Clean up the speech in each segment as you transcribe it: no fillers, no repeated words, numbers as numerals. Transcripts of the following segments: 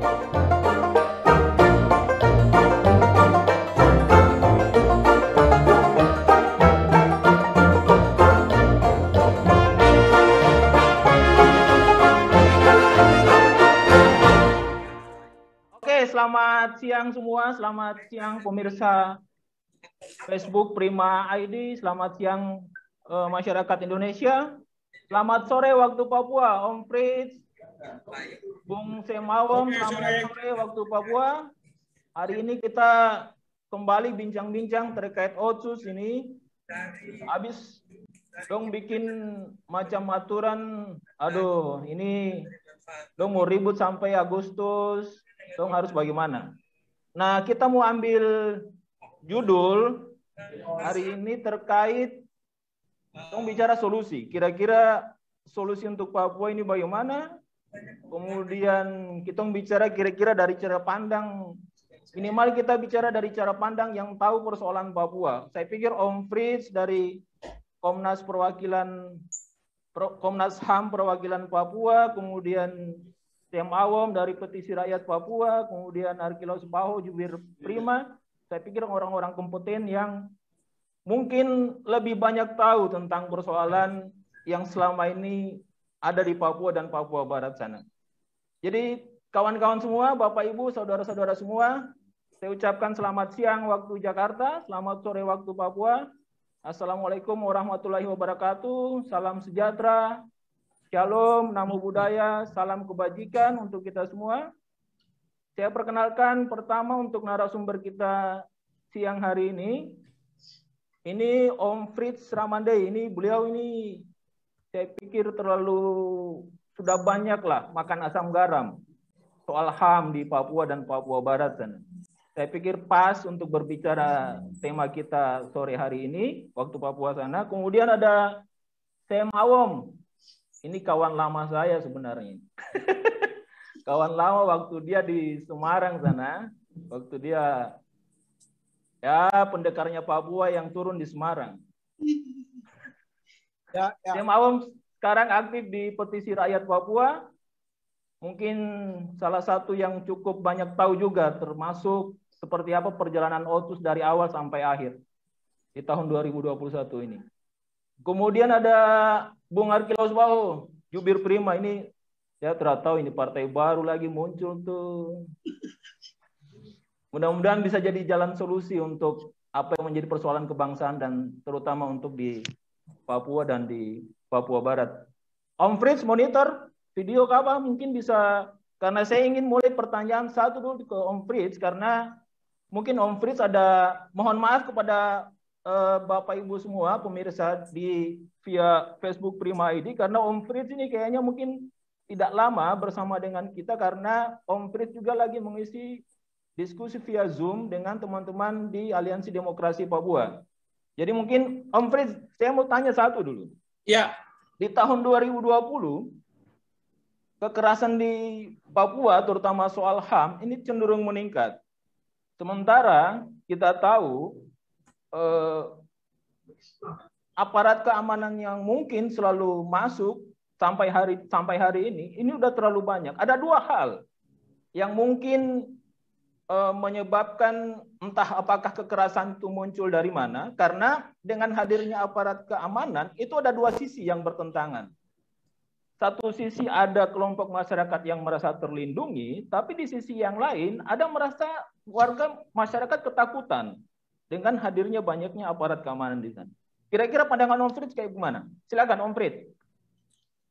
Selamat siang semua, selamat siang pemirsa Facebook Prima ID, selamat siang masyarakat Indonesia, selamat sore waktu Papua, Om Fritz, Bung Semawom, selamat sore waktu Papua. Hari ini kita kembali bincang-bincang terkait Otsus ini, habis dong bikin macam aturan, aduh ini dong mau ribut sampai Agustus, dong harus bagaimana. Nah, kita mau ambil judul hari ini terkait dong bicara solusi. Kira-kira solusi untuk Papua ini bagaimana? Kemudian kita bicara kira-kira dari cara pandang, minimal kita bicara dari cara pandang yang tahu persoalan Papua. Saya pikir Om Fritz dari Komnas HAM perwakilan Papua, kemudian Tem Awam dari Petisi Rakyat Papua, kemudian Arkilaus Baho, Jubir Prima. Saya pikir orang-orang kompeten yang mungkin lebih banyak tahu tentang persoalan yang selama ini ada di Papua dan Papua Barat sana. Jadi kawan-kawan semua, Bapak Ibu, saudara-saudara semua, saya ucapkan selamat siang waktu Jakarta, selamat sore waktu Papua. Assalamualaikum warahmatullahi wabarakatuh, salam sejahtera, shalom, namo buddhaya, salam kebajikan untuk kita semua. Saya perkenalkan pertama untuk narasumber kita siang hari ini. Ini Om Fritz Ramandai. Ini beliau ini saya pikir terlalu sudah banyak lah makan asam garam soal HAM di Papua dan Papua Barat sana. Saya pikir pas untuk berbicara tema kita sore hari ini waktu Papua sana. Kemudian ada Tem Awam. Ini kawan lama saya sebenarnya. Kawan lama waktu dia di Semarang sana, waktu dia ya pendekarnya Papua yang turun di Semarang. Tem Awam sekarang aktif di Petisi Rakyat Papua. Mungkin salah satu yang cukup banyak tahu juga, termasuk seperti apa perjalanan Otsus dari awal sampai akhir di tahun 2021 ini. Kemudian ada Bung Arkilaus Baho, Jubir Prima. Ini saya tidak tahu ini partai baru lagi muncul tuh. Mudah-mudahan bisa jadi jalan solusi untuk apa yang menjadi persoalan kebangsaan dan terutama untuk di Papua dan di Papua Barat. Om Fritz monitor video kapan mungkin bisa, karena saya ingin mulai pertanyaan satu dulu ke Om Fritz, karena mungkin Om Fritz ada, mohon maaf kepada Bapak Ibu semua pemirsa di via Facebook Prima ID, karena Om Fritz ini kayaknya mungkin tidak lama bersama dengan kita karena Om Fritz juga lagi mengisi diskusi via Zoom dengan teman-teman di Aliansi Demokrasi Papua. Jadi mungkin Om Fritz, saya mau tanya satu dulu. Ya. Di tahun 2020 kekerasan di Papua terutama soal HAM ini cenderung meningkat. Sementara kita tahu aparat keamanan yang mungkin selalu masuk sampai hari ini udah terlalu banyak. Ada dua hal yang mungkin menyebabkan entah apakah kekerasan itu muncul dari mana, karena dengan hadirnya aparat keamanan itu ada dua sisi yang bertentangan. Satu sisi ada kelompok masyarakat yang merasa terlindungi, tapi di sisi yang lain ada merasa warga masyarakat ketakutan dengan hadirnya banyaknya aparat keamanan di sana. Kira-kira pandangan Om Fritz kayak gimana? Silakan Om Fritz.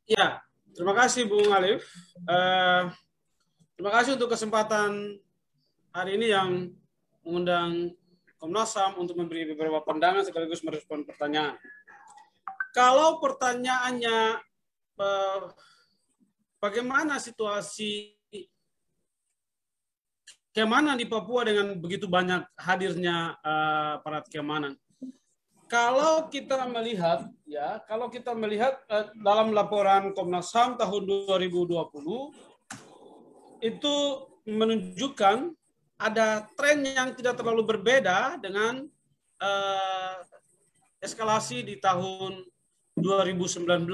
Ya, terima kasih Bung Alif. Terima kasih untuk kesempatan hari ini yang mengundang Komnas HAM untuk memberi beberapa pandangan sekaligus merespon pertanyaan. Kalau pertanyaannya bagaimana situasi keamanan di Papua dengan begitu banyak hadirnya aparat keamanan. Kalau kita melihat dalam laporan Komnas HAM tahun 2020 itu menunjukkan ada tren yang tidak terlalu berbeda dengan eskalasi di tahun 2019.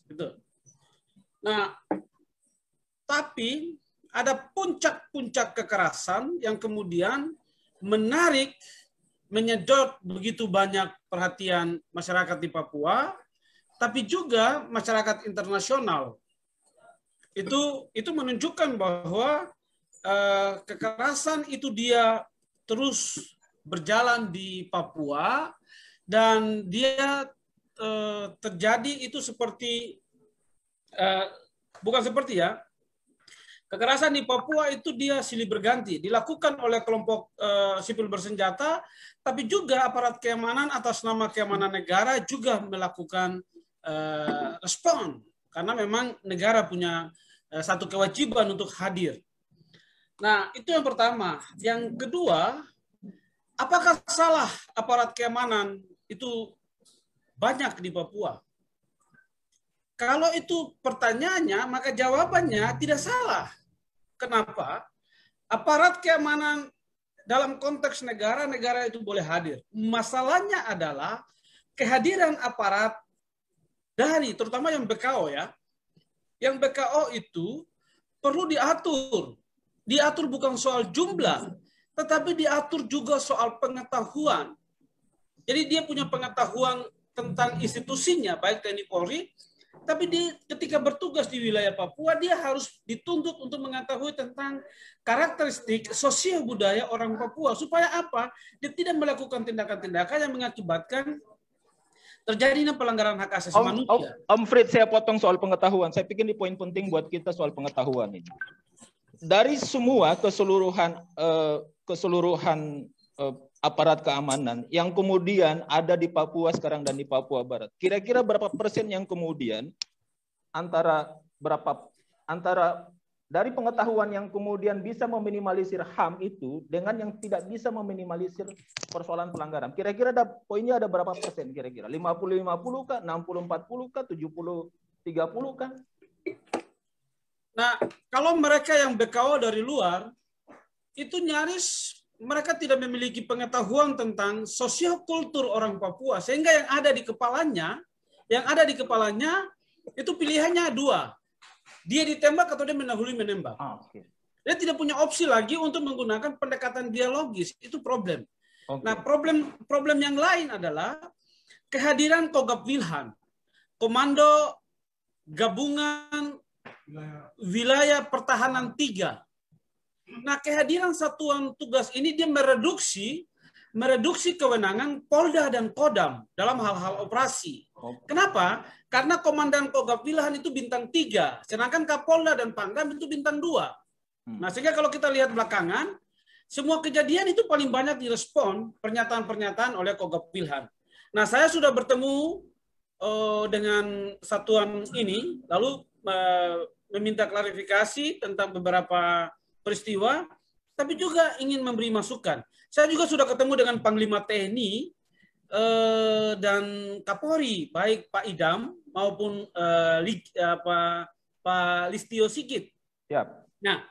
Gitu. Nah, tapi ada puncak-puncak kekerasan yang kemudian menarik, menyedot begitu banyak perhatian masyarakat di Papua, tapi juga masyarakat internasional. Itu menunjukkan bahwa kekerasan itu dia terus berjalan di Papua, dan dia terjadi itu seperti bukan seperti ya, kekerasan di Papua itu dia silih berganti, dilakukan oleh kelompok sipil bersenjata, tapi juga aparat keamanan atas nama keamanan negara juga melakukan respon, karena memang negara punya satu kewajiban untuk hadir. Nah, itu yang pertama. Yang kedua, apakah salah aparat keamanan itu banyak di Papua? Kalau itu pertanyaannya, maka jawabannya tidak salah. Kenapa? Aparat keamanan dalam konteks negara itu boleh hadir. Masalahnya adalah kehadiran aparat dari, terutama yang BKO ya. Yang BKO itu perlu diatur. Diatur bukan soal jumlah, tetapi diatur juga soal pengetahuan. Jadi dia punya pengetahuan tentang institusinya, baik TNI Polri, tapi ketika bertugas di wilayah Papua, dia harus dituntut untuk mengetahui tentang karakteristik sosial budaya orang Papua. Supaya apa? Dia tidak melakukan tindakan-tindakan yang mengakibatkan terjadinya pelanggaran hak asasi manusia. Om Fritz, saya potong soal pengetahuan. Saya pikir ini poin penting buat kita soal pengetahuan ini. Dari semua keseluruhan aparat keamanan yang kemudian ada di Papua sekarang dan di Papua Barat, kira-kira berapa persen yang kemudian antara dari pengetahuan yang kemudian bisa meminimalisir HAM itu dengan yang tidak bisa meminimalisir persoalan pelanggaran? Kira-kira poinnya ada berapa persen kira-kira? 50-50 kah? 60-40 kah? 70-30 kah? Nah, kalau mereka yang BKO dari luar, itu nyaris mereka tidak memiliki pengetahuan tentang sosial kultur orang Papua, sehingga yang ada di kepalanya itu pilihannya dua. Dia ditembak atau dia mendahului menembak. Dia tidak punya opsi lagi untuk menggunakan pendekatan dialogis. Itu problem. Nah, problem yang lain adalah kehadiran Kogab Wilhan, Komando Gabungan Wilayah Pertahanan 3. Nah, kehadiran satuan tugas ini dia mereduksi kewenangan Polda dan Kodam dalam hal-hal operasi. Kenapa? Karena Komandan Kogab Wilhan itu bintang 3, sedangkan Kapolda dan Pangdam itu bintang 2. Nah, sehingga kalau kita lihat belakangan, semua kejadian itu paling banyak direspon pernyataan-pernyataan oleh Kogab Wilhan. Nah, saya sudah bertemu dengan satuan ini, lalu meminta klarifikasi tentang beberapa peristiwa, tapi juga ingin memberi masukan. Saya juga sudah ketemu dengan Panglima TNI dan Kapolri, baik Pak Idam maupun Pak Listio Sigit. Nah,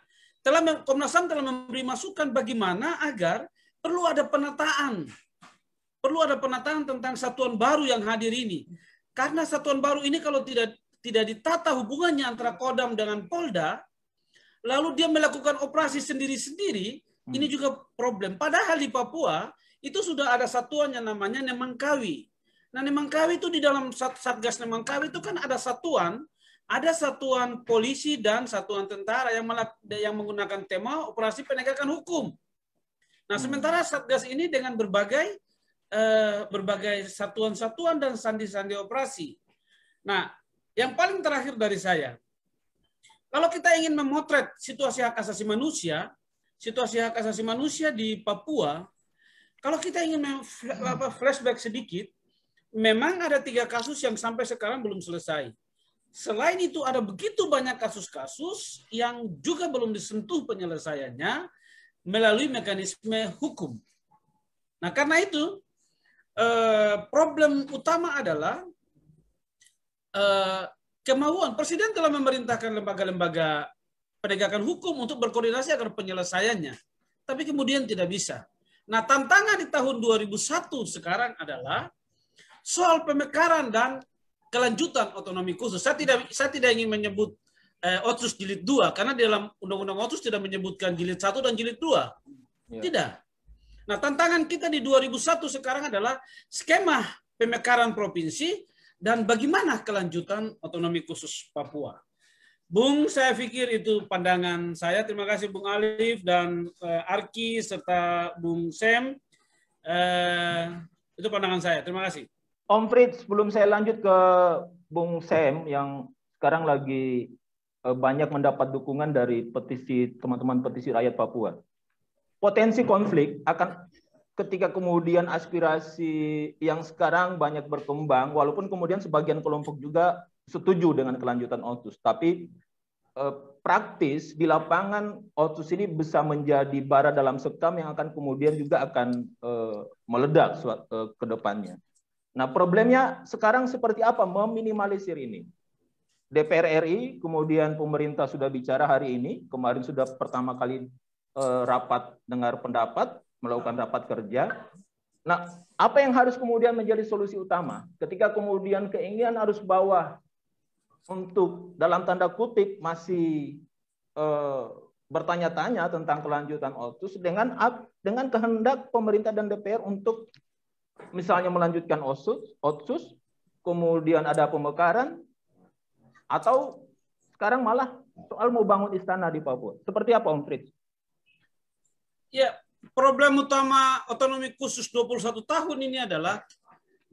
Komnas HAM telah memberi masukan bagaimana agar perlu ada penataan tentang satuan baru yang hadir ini. Karena satuan baru ini kalau tidak ditata hubungannya antara Kodam dengan Polda, lalu dia melakukan operasi sendiri-sendiri, ini juga problem. Padahal di Papua itu sudah ada satuan yang namanya Nemangkawi. Nah, Nemangkawi itu di dalam Satgas Nemangkawi itu kan ada satuan polisi dan satuan tentara yang menggunakan tema operasi penegakan hukum. Nah, sementara Satgas ini dengan berbagai satuan-satuan dan sandi-sandi operasi. Nah, yang paling terakhir dari saya, kalau kita ingin memotret situasi hak asasi manusia di Papua, kalau kita ingin flashback sedikit, memang ada 3 kasus yang sampai sekarang belum selesai. Selain itu ada begitu banyak kasus-kasus yang juga belum disentuh penyelesaiannya melalui mekanisme hukum. Nah, karena itu problem utama adalah kemauan. Presiden telah memerintahkan lembaga-lembaga penegakan hukum untuk berkoordinasi agar penyelesaiannya. Tapi kemudian tidak bisa. Nah, tantangan di tahun 2001 sekarang adalah soal pemekaran dan kelanjutan otonomi khusus. Saya tidak ingin menyebut Otsus jilid 2, karena di dalam Undang-Undang Otsus tidak menyebutkan jilid 1 dan jilid 2. Tidak. Nah, tantangan kita di 2001 sekarang adalah skema pemekaran provinsi dan bagaimana kelanjutan otonomi khusus Papua. Bung, saya pikir itu pandangan saya. Terima kasih Bung Alif dan Arki serta Bung Sem. Itu pandangan saya. Terima kasih. Om Fritz, sebelum saya lanjut ke Bung Sem yang sekarang lagi banyak mendapat dukungan dari petisi teman-teman petisi rakyat Papua. Potensi konflik akan ketika kemudian aspirasi yang sekarang banyak berkembang, walaupun kemudian sebagian kelompok juga setuju dengan kelanjutan Otsus, tapi praktis di lapangan Otsus ini bisa menjadi bara dalam sekam yang akan kemudian juga akan meledak ke depannya. Nah, problemnya sekarang seperti apa meminimalisir ini? DPR RI, kemudian pemerintah sudah bicara hari ini, kemarin sudah pertama kali rapat dengar pendapat, melakukan rapat kerja. Nah, apa yang harus kemudian menjadi solusi utama? Ketika kemudian keinginan arus bawah untuk dalam tanda kutip masih bertanya-tanya tentang kelanjutan Otsus dengan kehendak pemerintah dan DPR untuk misalnya melanjutkan Otsus, kemudian ada pemekaran, atau sekarang malah soal mau bangun istana di Papua. Seperti apa Om Fritz? Ya, problem utama otonomi khusus 21 tahun ini adalah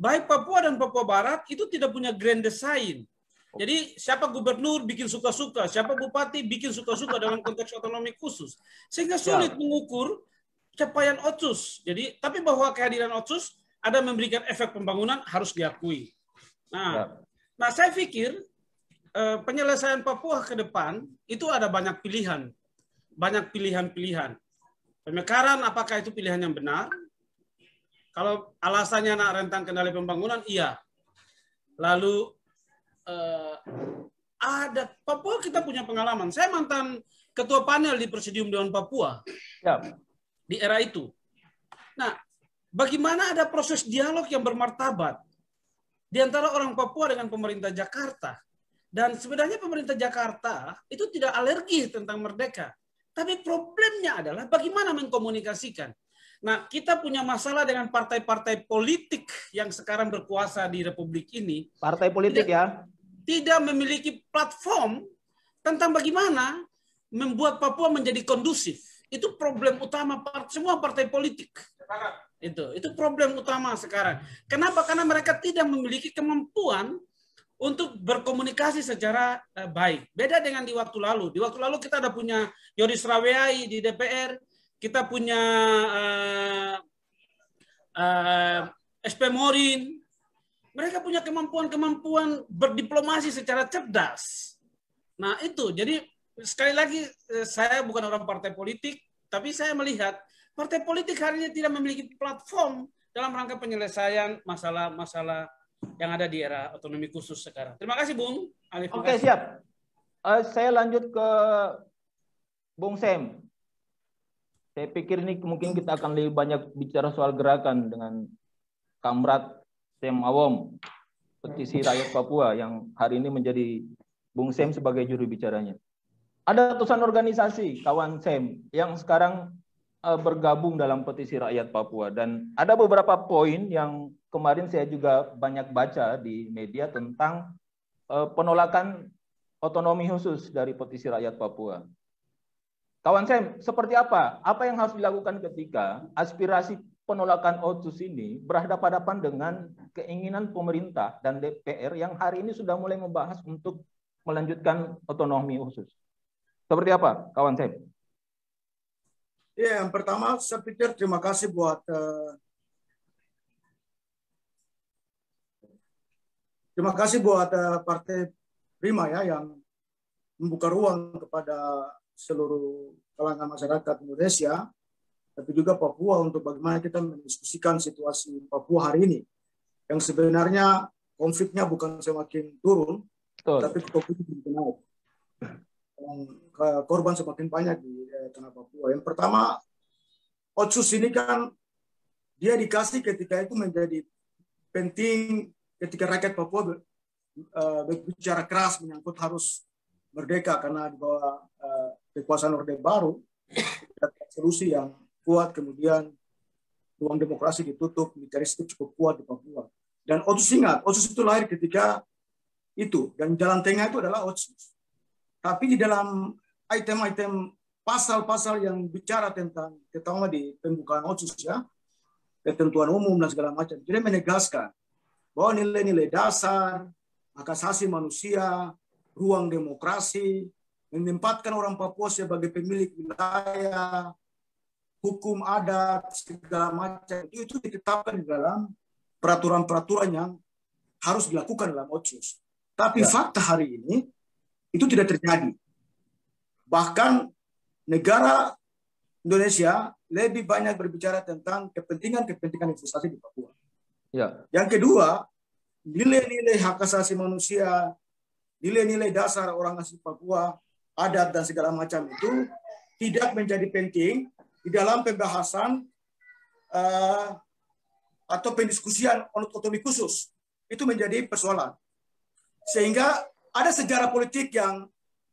baik Papua dan Papua Barat itu tidak punya grand design. Jadi siapa gubernur bikin suka-suka, siapa bupati bikin suka-suka dalam konteks otonomi khusus. Sehingga sulit mengukur capaian Otsus. Jadi, tapi bahwa kehadiran Otsus ada memberikan efek pembangunan harus diakui. Nah, saya pikir penyelesaian Papua ke depan itu ada banyak pilihan. Banyak pilihan-pilihan. Pemekaran apakah itu pilihan yang benar? Kalau alasannya rentang kendali pembangunan, iya. Lalu ada Papua kita punya pengalaman. Saya mantan ketua panel di Presidium Dewan Papua di era itu. Nah, bagaimana ada proses dialog yang bermartabat di antara orang Papua dengan pemerintah Jakarta? Dan sebenarnya pemerintah Jakarta itu tidak alergi tentang merdeka. Tapi problemnya adalah bagaimana mengkomunikasikan. Nah, kita punya masalah dengan partai-partai politik yang sekarang berkuasa di Republik ini. Partai politik tidak memiliki platform tentang bagaimana membuat Papua menjadi kondusif. Itu problem utama semua partai politik. Itu problem utama sekarang. Kenapa? Karena mereka tidak memiliki kemampuan untuk berkomunikasi secara baik. Beda dengan di waktu lalu. Di waktu lalu kita ada punya Yoris Raweai di DPR, kita punya SP Morin. Mereka punya kemampuan berdiplomasi secara cerdas. Nah itu, jadi sekali lagi saya bukan orang partai politik, tapi saya melihat partai politik hari ini tidak memiliki platform dalam rangka penyelesaian masalah-masalah yang ada di era otonomi khusus sekarang. Terima kasih Bung Alif. Oke, siap. Saya lanjut ke Bung Sem. Saya pikir ini mungkin kita akan lebih banyak bicara soal gerakan dengan Kamrat Sem Awom, petisi rakyat Papua yang hari ini menjadi Bung Sem sebagai juru bicaranya. Ada ratusan organisasi kawan Sem yang sekarang bergabung dalam petisi rakyat Papua, dan ada beberapa poin yang kemarin saya juga banyak baca di media tentang penolakan otonomi khusus dari petisi rakyat Papua. Kawan Sem, seperti apa? Apa yang harus dilakukan ketika aspirasi penolakan Otsus ini berhadapan-hadapan dengan keinginan pemerintah dan DPR yang hari ini sudah mulai membahas untuk melanjutkan otonomi khusus? Seperti apa, kawan Sem? Ya, yang pertama saya pikir terima kasih buat Partai Prima ya yang membuka ruang kepada seluruh kalangan masyarakat Indonesia, tapi juga Papua untuk bagaimana kita mendiskusikan situasi Papua hari ini, yang sebenarnya konfliknya bukan semakin turun, tapi konfliknya semakin naik. Korban semakin banyak di tanah Papua. Yang pertama, Otsus ini kan dia dikasih ketika itu menjadi penting ketika rakyat Papua berbicara keras menyangkut harus merdeka karena di bawah kekuasaan Orde Baru, solusi yang kuat, kemudian ruang demokrasi ditutup, militeristik cukup kuat di Papua. Dan Otsus ingat, Otsus itu lahir ketika itu, dan jalan tengah itu adalah Otsus. Tapi di dalam item-item pasal-pasal yang bicara tentang, terutama di pembukaan Otsus ya, ketentuan umum dan segala macam, jadi menegaskan bahwa nilai-nilai dasar, hak asasi manusia, ruang demokrasi, menempatkan orang Papua sebagai pemilik wilayah, hukum adat, segala macam, itu ditetapkan di dalam peraturan-peraturan yang harus dilakukan dalam Otsus. Tapi fakta hari ini, itu tidak terjadi. Bahkan negara Indonesia lebih banyak berbicara tentang kepentingan investasi di Papua. Ya. Yang kedua, nilai-nilai hak asasi manusia, nilai-nilai dasar orang asli Papua, adat dan segala macam itu tidak menjadi penting di dalam pembahasan atau pendiskusian otonomi khusus. Itu menjadi persoalan. Sehingga ada sejarah politik yang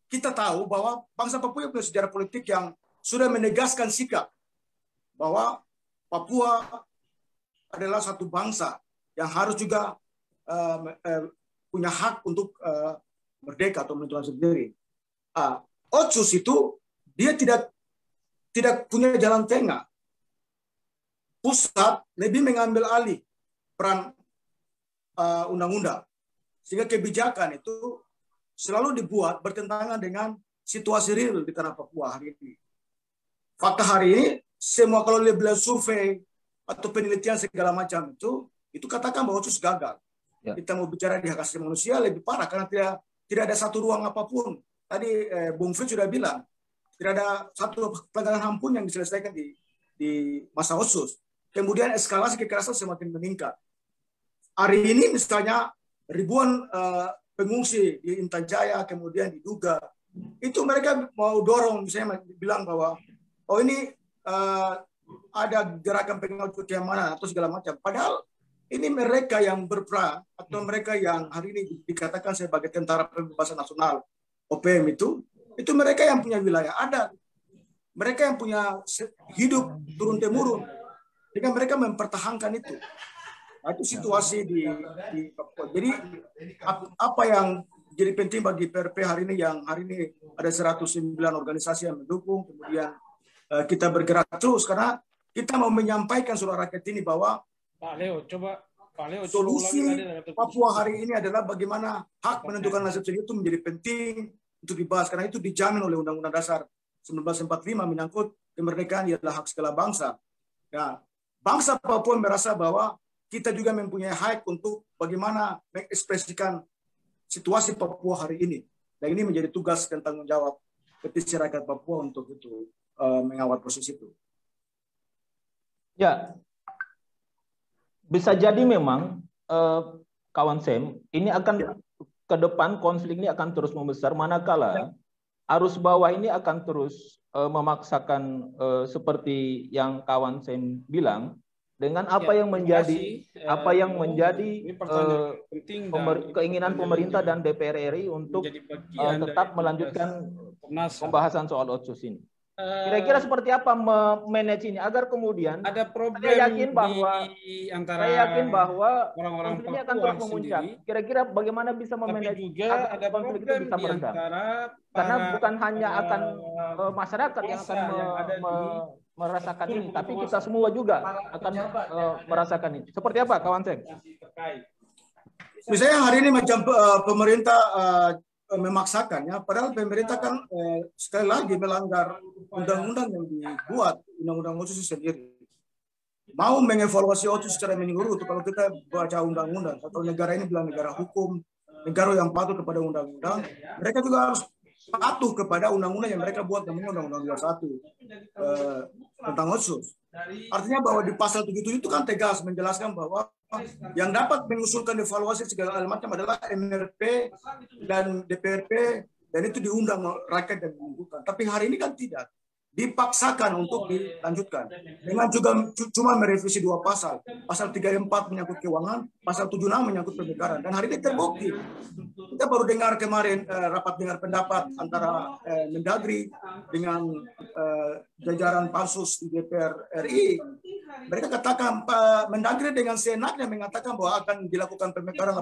kita tahu bahwa bangsa Papua punya sejarah politik yang sudah menegaskan sikap bahwa Papua adalah satu bangsa yang harus juga punya hak untuk merdeka atau menentukan sendiri. Otsus itu dia tidak punya jalan tengah. Pusat lebih mengambil alih peran undang-undang, sehingga kebijakan itu selalu dibuat bertentangan dengan situasi real di tanah Papua hari ini. Fakta hari ini, semua kalau lihat survei atau penelitian segala macam itu katakan bahwa Otsus gagal. Ya. Kita mau bicara di hak asasi manusia lebih parah karena tidak ada satu ruang apapun. Tadi Bung Fritz sudah bilang, tidak ada satu pelanggaran HAM pun yang diselesaikan di masa Otsus. Kemudian eskalasi kekerasan semakin meningkat. Hari ini misalnya ribuan pengungsi di Intan Jaya, kemudian di Duga, itu mereka mau dorong, misalnya bilang bahwa ini ada gerakan pengawal keamanan atau segala macam. Padahal ini mereka yang berperan atau mereka yang hari ini dikatakan sebagai Tentara Pembebasan Nasional OPM itu mereka yang punya wilayah adat, mereka yang punya hidup turun temurun, sehingga mereka mempertahankan itu. Nah, itu situasi di Papua. Jadi apa yang jadi penting bagi PRP hari ini, yang hari ini ada 109 organisasi yang mendukung, kemudian kita bergerak terus karena kita mau menyampaikan suara rakyat ini bahwa Pak Leo, solusi Papua hari ini adalah bagaimana hak menentukan nasib sendiri itu menjadi penting untuk dibahas karena itu dijamin oleh Undang-Undang Dasar 1945 menyangkut kemerdekaan ialah hak segala bangsa. Ya, bangsa Papua merasa bahwa kita juga mempunyai hak untuk bagaimana mengekspresikan situasi Papua hari ini. Dan ini menjadi tugas dan tanggung jawab petisi rakyat Papua untuk itu mengawal proses itu. Ya, bisa jadi memang kawan Sam, ini akan ke depan konflik ini akan terus membesar manakala arus bawah ini akan terus memaksakan seperti yang kawan Sam bilang dengan apa yang menjadi keinginan pemerintah dan DPR RI untuk tetap melanjutkan pembahasan soal Otsus ini. Kira-kira seperti apa memanage ini agar kemudian ada problem saya yakin bahwa orang-orang konflik ini akan terus memuncak. Kira-kira bagaimana bisa memanage agar konflik itu bisa meredam? Karena bukan hanya akan masyarakat yang akan merasakan ini, tapi kita semua juga akan merasakan ini. Seperti apa, kawan Seng? Misalnya hari ini macam pemerintah memaksakan, ya, padahal pemerintah kan sekali lagi melanggar undang-undang yang dibuat, undang-undang Otsus sendiri. Mau mengevaluasi Otsus secara menyeluruh, kalau kita baca undang-undang, atau negara ini bilang negara hukum, negara yang patuh kepada undang-undang, mereka juga harus patuh kepada undang-undang yang mereka buat, namanya Undang-Undang 21 tentang Otsus. Artinya bahwa di pasal 77 itu kan tegas menjelaskan bahwa yang dapat mengusulkan evaluasi segala macam adalah MRP dan DPRP, dan itu diundang rakyat dan menentukan. Tapi hari ini kan tidak. dipaksakan untuk dilanjutkan dengan juga cuma merevisi 2 pasal. Pasal 34 menyangkut keuangan, pasal 76 menyangkut pemekaran. Dan hari ini terbukti. Kita baru dengar kemarin rapat dengar pendapat antara Mendagri dengan jajaran pansus di DPR RI. Mereka katakan, Mendagri dengan senaknya mengatakan bahwa akan dilakukan pemekaran,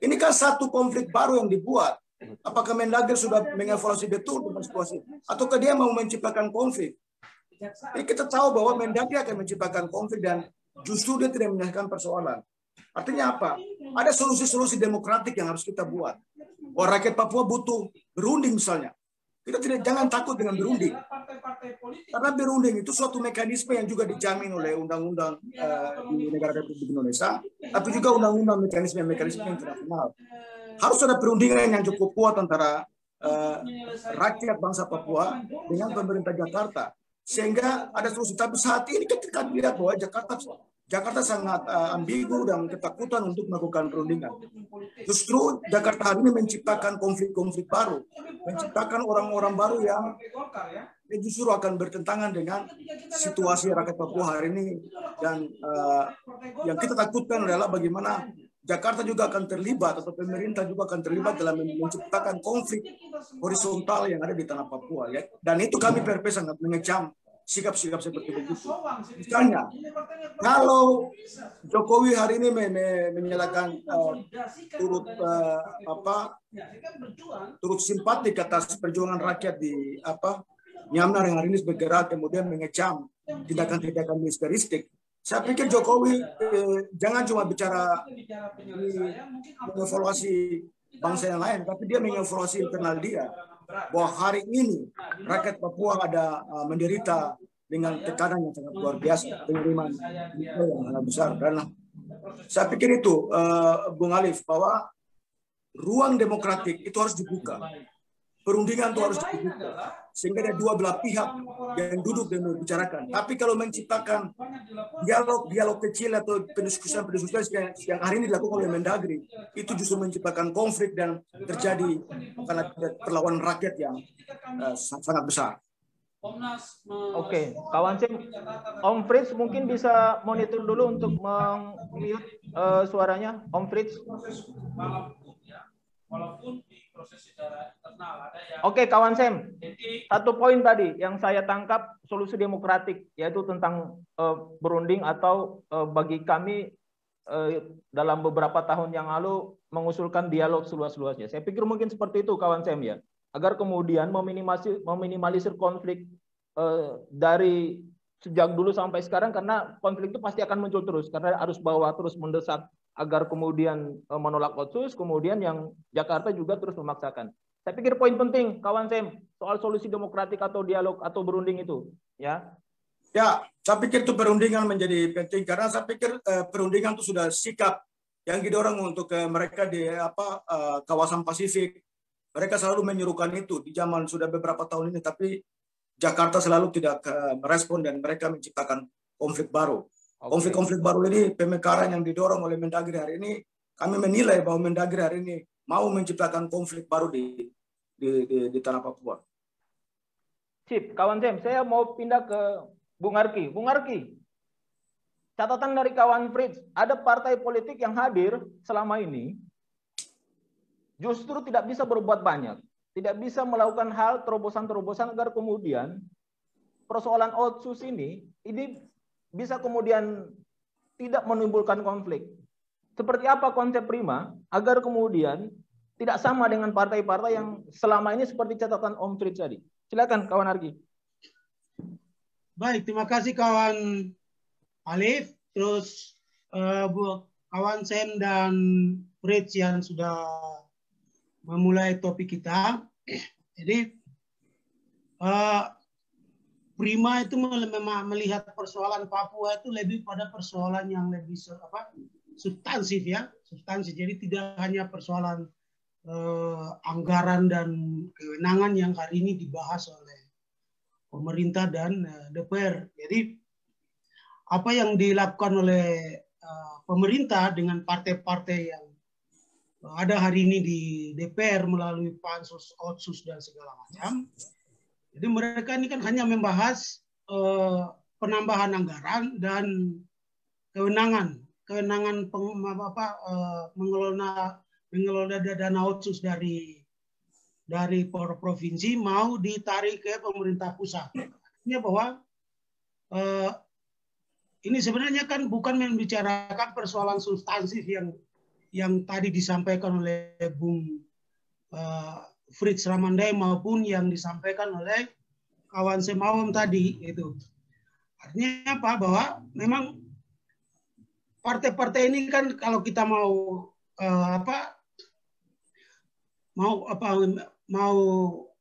Ini kan satu konflik baru yang dibuat. Apakah Mendagri sudah mengevaluasi betul tentang situasi, ataukah dia mau menciptakan konflik? Jadi kita tahu bahwa Mendagri akan menciptakan konflik dan justru dia tidak menyelesaikan persoalan. Artinya apa? Ada solusi-solusi demokratik yang harus kita buat. Bahwa rakyat Papua butuh berunding misalnya. Kita jangan takut dengan berunding. Karena berunding itu suatu mekanisme yang juga dijamin oleh undang-undang di negara Republik Indonesia, tapi juga undang-undang mekanisme internasional. Harus ada perundingan yang cukup kuat antara rakyat bangsa Papua dengan pemerintah Jakarta, sehingga ada solusi. Tapi saat ini kita lihat bahwa Jakarta sangat ambigu dan ketakutan untuk melakukan perundingan. Justru Jakarta hari ini menciptakan konflik-konflik baru, menciptakan orang-orang baru yang justru akan bertentangan dengan situasi rakyat Papua hari ini. Dan yang kita takutkan adalah bagaimana Jakarta juga akan terlibat atau pemerintah juga akan terlibat dalam menciptakan konflik horizontal yang ada di tanah Papua. Ya. Dan itu kami PRP sangat mengecam sikap-sikap seperti itu. Misalnya, kalau Jokowi hari ini menyalakan turut simpatik atas perjuangan rakyat di Myanmar yang hari ini bergerak, kemudian mengecam tindakan-tindakan militeristik. Saya pikir Jokowi jangan cuma bicara mengevaluasi bangsa yang lain, tapi dia mengevaluasi internal dia. Bahwa hari ini rakyat Papua ada menderita dengan tekanan yang sangat luar biasa, penerimaan yang sangat besar. Dan saya pikir itu, Bung Alif, bahwa ruang demokratik itu harus dibuka. Perundingan itu harus dibuka. Sehingga ada dua belah pihak yang duduk dan membicarakan. Tapi kalau menciptakan dialog kecil atau pendiskusian yang hari ini dilakukan oleh Mendagri, itu justru menciptakan konflik dan terjadi karena perlawanan rakyat yang sangat besar. Oke, kawan Sim, Om Fritz mungkin bisa monitor dulu untuk mute suaranya, Om Fritz. Walaupun di proses secara internal ada yang... Oke, kawan Sam, satu poin tadi yang saya tangkap solusi demokratik, yaitu tentang berunding atau bagi kami dalam beberapa tahun yang lalu mengusulkan dialog seluas-luasnya. Saya pikir mungkin seperti itu, kawan Sam, ya, agar kemudian meminimalisir konflik dari sejak dulu sampai sekarang, karena konflik itu pasti akan muncul terus, karena arus bawah terus mendesak agar kemudian menolak otsus, kemudian yang Jakarta juga terus memaksakan. Saya pikir poin penting, kawan Sam, soal solusi demokratik atau dialog atau berunding itu, ya. Ya, saya pikir itu perundingan menjadi penting karena saya pikir perundingan itu sudah sikap yang didorong untuk mereka di kawasan Pasifik. Mereka selalu menyuruhkan itu di zaman sudah beberapa tahun ini, tapi Jakarta selalu tidak merespon dan mereka menciptakan konflik baru. Konflik-konflik baru ini, pemekaran yang didorong oleh Mendagri hari ini, kami menilai bahwa Mendagri hari ini mau menciptakan konflik baru di tanah Papua. Sip, kawan Sam, saya mau pindah ke Bung Arki. Bung Arki, catatan dari kawan Fritz, ada partai politik yang hadir selama ini justru tidak bisa berbuat banyak, tidak bisa melakukan hal terobosan-terobosan agar kemudian persoalan otsus ini bisa kemudian tidak menimbulkan konflik. Seperti apa konsep Prima agar kemudian tidak sama dengan partai-partai yang selama ini seperti catatan Om Fritz tadi. Silakan kawan Argi. Baik, terima kasih kawan Alif, terus kawan Sam dan Fritz yang sudah memulai topik kita. Jadi Prima itu melihat persoalan Papua itu lebih pada persoalan yang lebih substansif, ya, substansi. Jadi tidak hanya persoalan anggaran dan kewenangan yang hari ini dibahas oleh pemerintah dan DPR. Jadi apa yang dilakukan oleh pemerintah dengan partai-partai yang ada hari ini di DPR melalui pansus, otsus dan segala macam, Jadi mereka ini kan hanya membahas penambahan anggaran dan kewenangan mengelola dana otsus dari provinsi mau ditarik ke pemerintah pusat. Artinya bahwa ini sebenarnya kan bukan membicarakan persoalan substansif yang tadi disampaikan oleh Bung Fritz Ramandai maupun yang disampaikan oleh kawan Semawam tadi itu. Artinya apa? Bahwa memang partai-partai ini kan kalau kita mau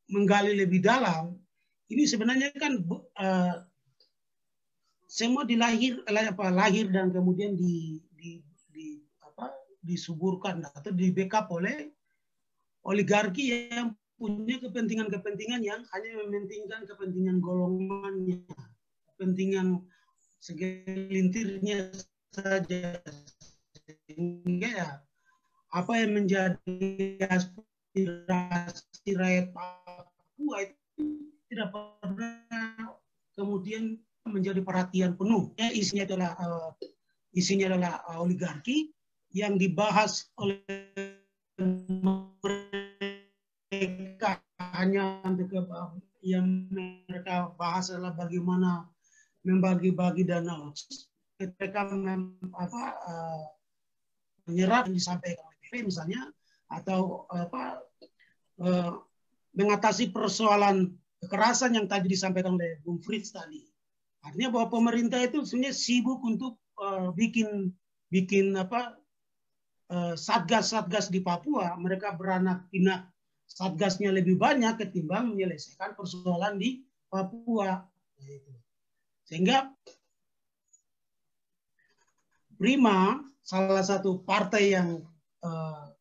menggali lebih dalam, ini sebenarnya kan semua lahir dan kemudian disuburkan atau di backup oleh oligarki yang punya kepentingan-kepentingan yang hanya mementingkan kepentingan golongannya, kepentingan segelintirnya saja, sehingga ya apa yang menjadi aspirasi rakyat Papua itu tidak pernah kemudian menjadi perhatian penuh. Isinya adalah oligarki yang dibahas oleh mereka hanya yang mereka bahas adalah bagaimana membagi-bagi dana otsus. Mereka menyerap yang disampaikan oleh PP misalnya, atau mengatasi persoalan kekerasan yang tadi disampaikan oleh Bung Fritz tadi. Artinya bahwa pemerintah itu sebenarnya sibuk untuk bikin satgas-satgas di Papua. Mereka beranak pinak satgasnya lebih banyak ketimbang menyelesaikan persoalan di Papua. Sehingga Prima, salah satu partai yang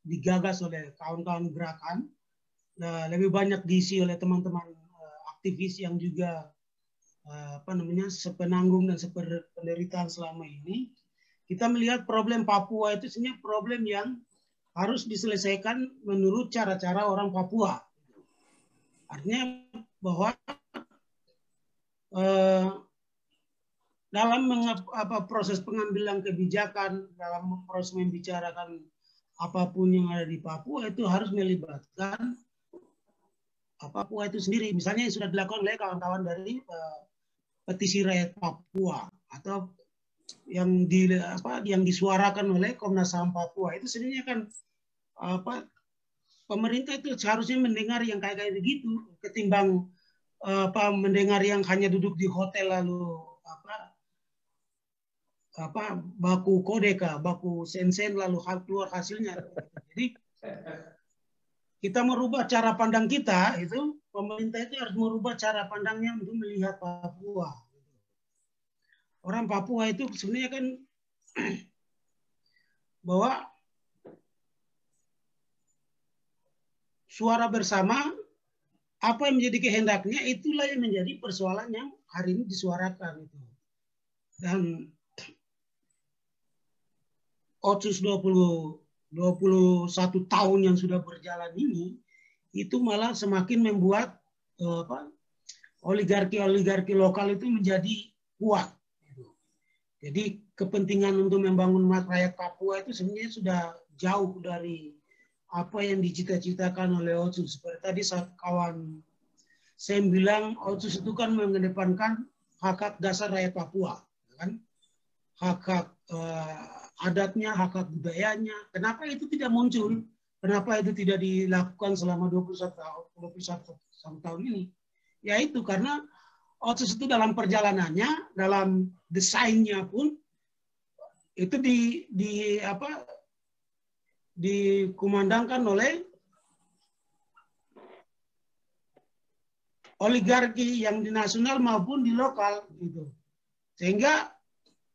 digagas oleh kawan-kawan gerakan, lebih banyak diisi oleh teman-teman aktivis yang juga sepenanggung dan sependeritaan selama ini. Kita melihat problem Papua itu sebenarnya problem yang harus diselesaikan menurut cara-cara orang Papua. Artinya bahwa dalam proses pengambilan kebijakan, dalam proses membicarakan apapun yang ada di Papua itu harus melibatkan Papua itu sendiri. Misalnya yang sudah dilakukan oleh kawan-kawan dari petisi rakyat Papua atau yang disuarakan oleh Komnas HAM Papua itu sebenarnya kan pemerintah itu seharusnya mendengar yang kayak begitu ketimbang mendengar yang hanya duduk di hotel lalu baku kodeka, baku sen-sen lalu keluar hasilnya. Jadi kita merubah cara pandang kita itu, pemerintah itu harus merubah cara pandangnya untuk melihat Papua. Orang Papua itu sebenarnya kan bahwa suara bersama apa yang menjadi kehendaknya itulah yang menjadi persoalan yang hari ini disuarakan itu. Dan Otsus 21 tahun yang sudah berjalan ini itu malah semakin membuat oligarki lokal itu menjadi kuat. Jadi kepentingan untuk membangun rakyat Papua itu sebenarnya sudah jauh dari apa yang dicita-citakan oleh Otsus. Seperti tadi saat kawan saya bilang, Otsus itu kan mengedepankan hak-hak dasar rakyat Papua, kan? Hak-hak adatnya, hak-hak budayanya. Kenapa itu tidak muncul? Kenapa itu tidak dilakukan selama 21 tahun ini? Yaitu karena Otsus itu dalam perjalanannya, dalam desainnya pun itu dikumandangkan oleh oligarki yang di nasional maupun di lokal gitu. Sehingga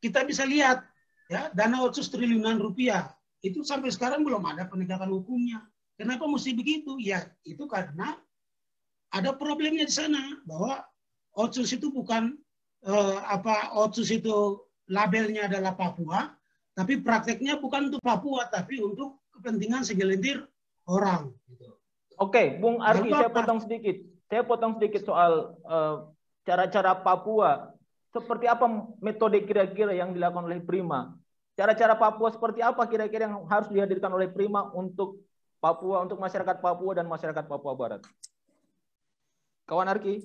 kita bisa lihat ya, dana Otsus triliunan rupiah itu sampai sekarang belum ada penegakan hukumnya. Kenapa mesti begitu? Ya, itu karena ada problemnya di sana bahwa Otsus itu bukan Otsus itu labelnya adalah Papua, tapi prakteknya bukan untuk Papua, tapi untuk kepentingan segelintir orang. Gitu. Oke, Bung Arki, saya potong sedikit. saya potong sedikit soal cara-cara Papua. Seperti apa metode kira-kira yang dilakukan oleh Prima? Cara-cara Papua seperti apa kira-kira yang harus dihadirkan oleh Prima untuk Papua, untuk masyarakat Papua dan masyarakat Papua Barat? Kawan Arki?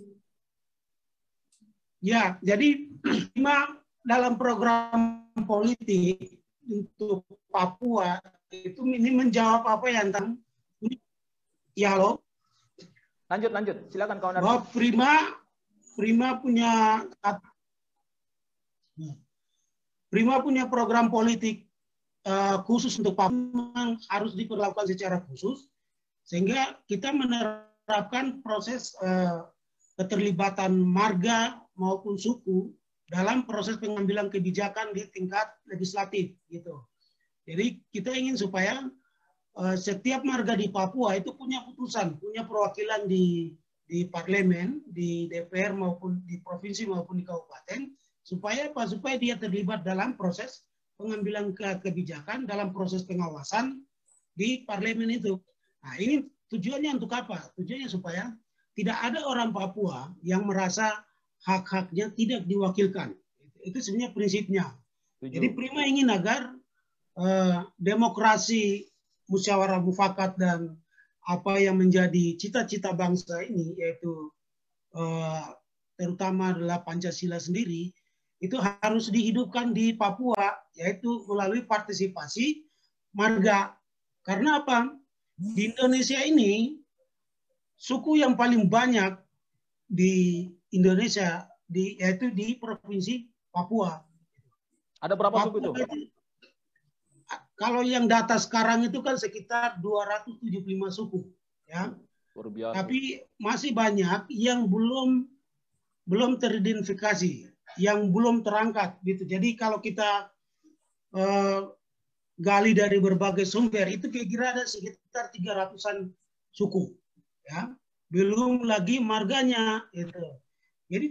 Ya, jadi Prima dalam program politik untuk Papua itu ini menjawab apa yang tentang ya halo. Lanjut, silakan kawan Arki. Bahwa Prima punya program politik khusus untuk Papua harus diperlakukan secara khusus sehingga kita menerapkan proses keterlibatan marga maupun suku dalam proses pengambilan kebijakan di tingkat legislatif gitu. Jadi kita ingin supaya setiap marga di Papua itu punya putusan, punya perwakilan di parlemen, di DPR maupun di provinsi maupun di kabupaten, supaya apa? Supaya dia terlibat dalam proses pengambilan kebijakan, dalam proses pengawasan di parlemen itu. Nah, ini tujuannya untuk apa? Tujuannya supaya tidak ada orang Papua yang merasa hak-haknya tidak diwakilkan. Itu sebenarnya prinsipnya. Jadi Prima ingin agar demokrasi, musyawarah mufakat dan apa yang menjadi cita-cita bangsa ini, yaitu terutama adalah Pancasila sendiri, itu harus dihidupkan di Papua, yaitu melalui partisipasi marga. Karena apa? Di Indonesia ini, suku yang paling banyak di Indonesia yaitu di Provinsi Papua. Ada berapa suku itu? Kalau yang data sekarang itu kan sekitar 275 suku, ya. Tapi masih banyak yang belum teridentifikasi, yang belum terangkat, gitu. Jadi kalau kita gali dari berbagai sumber, itu kira-kira ada sekitar 300-an suku, ya. Belum lagi marganya, itu. Jadi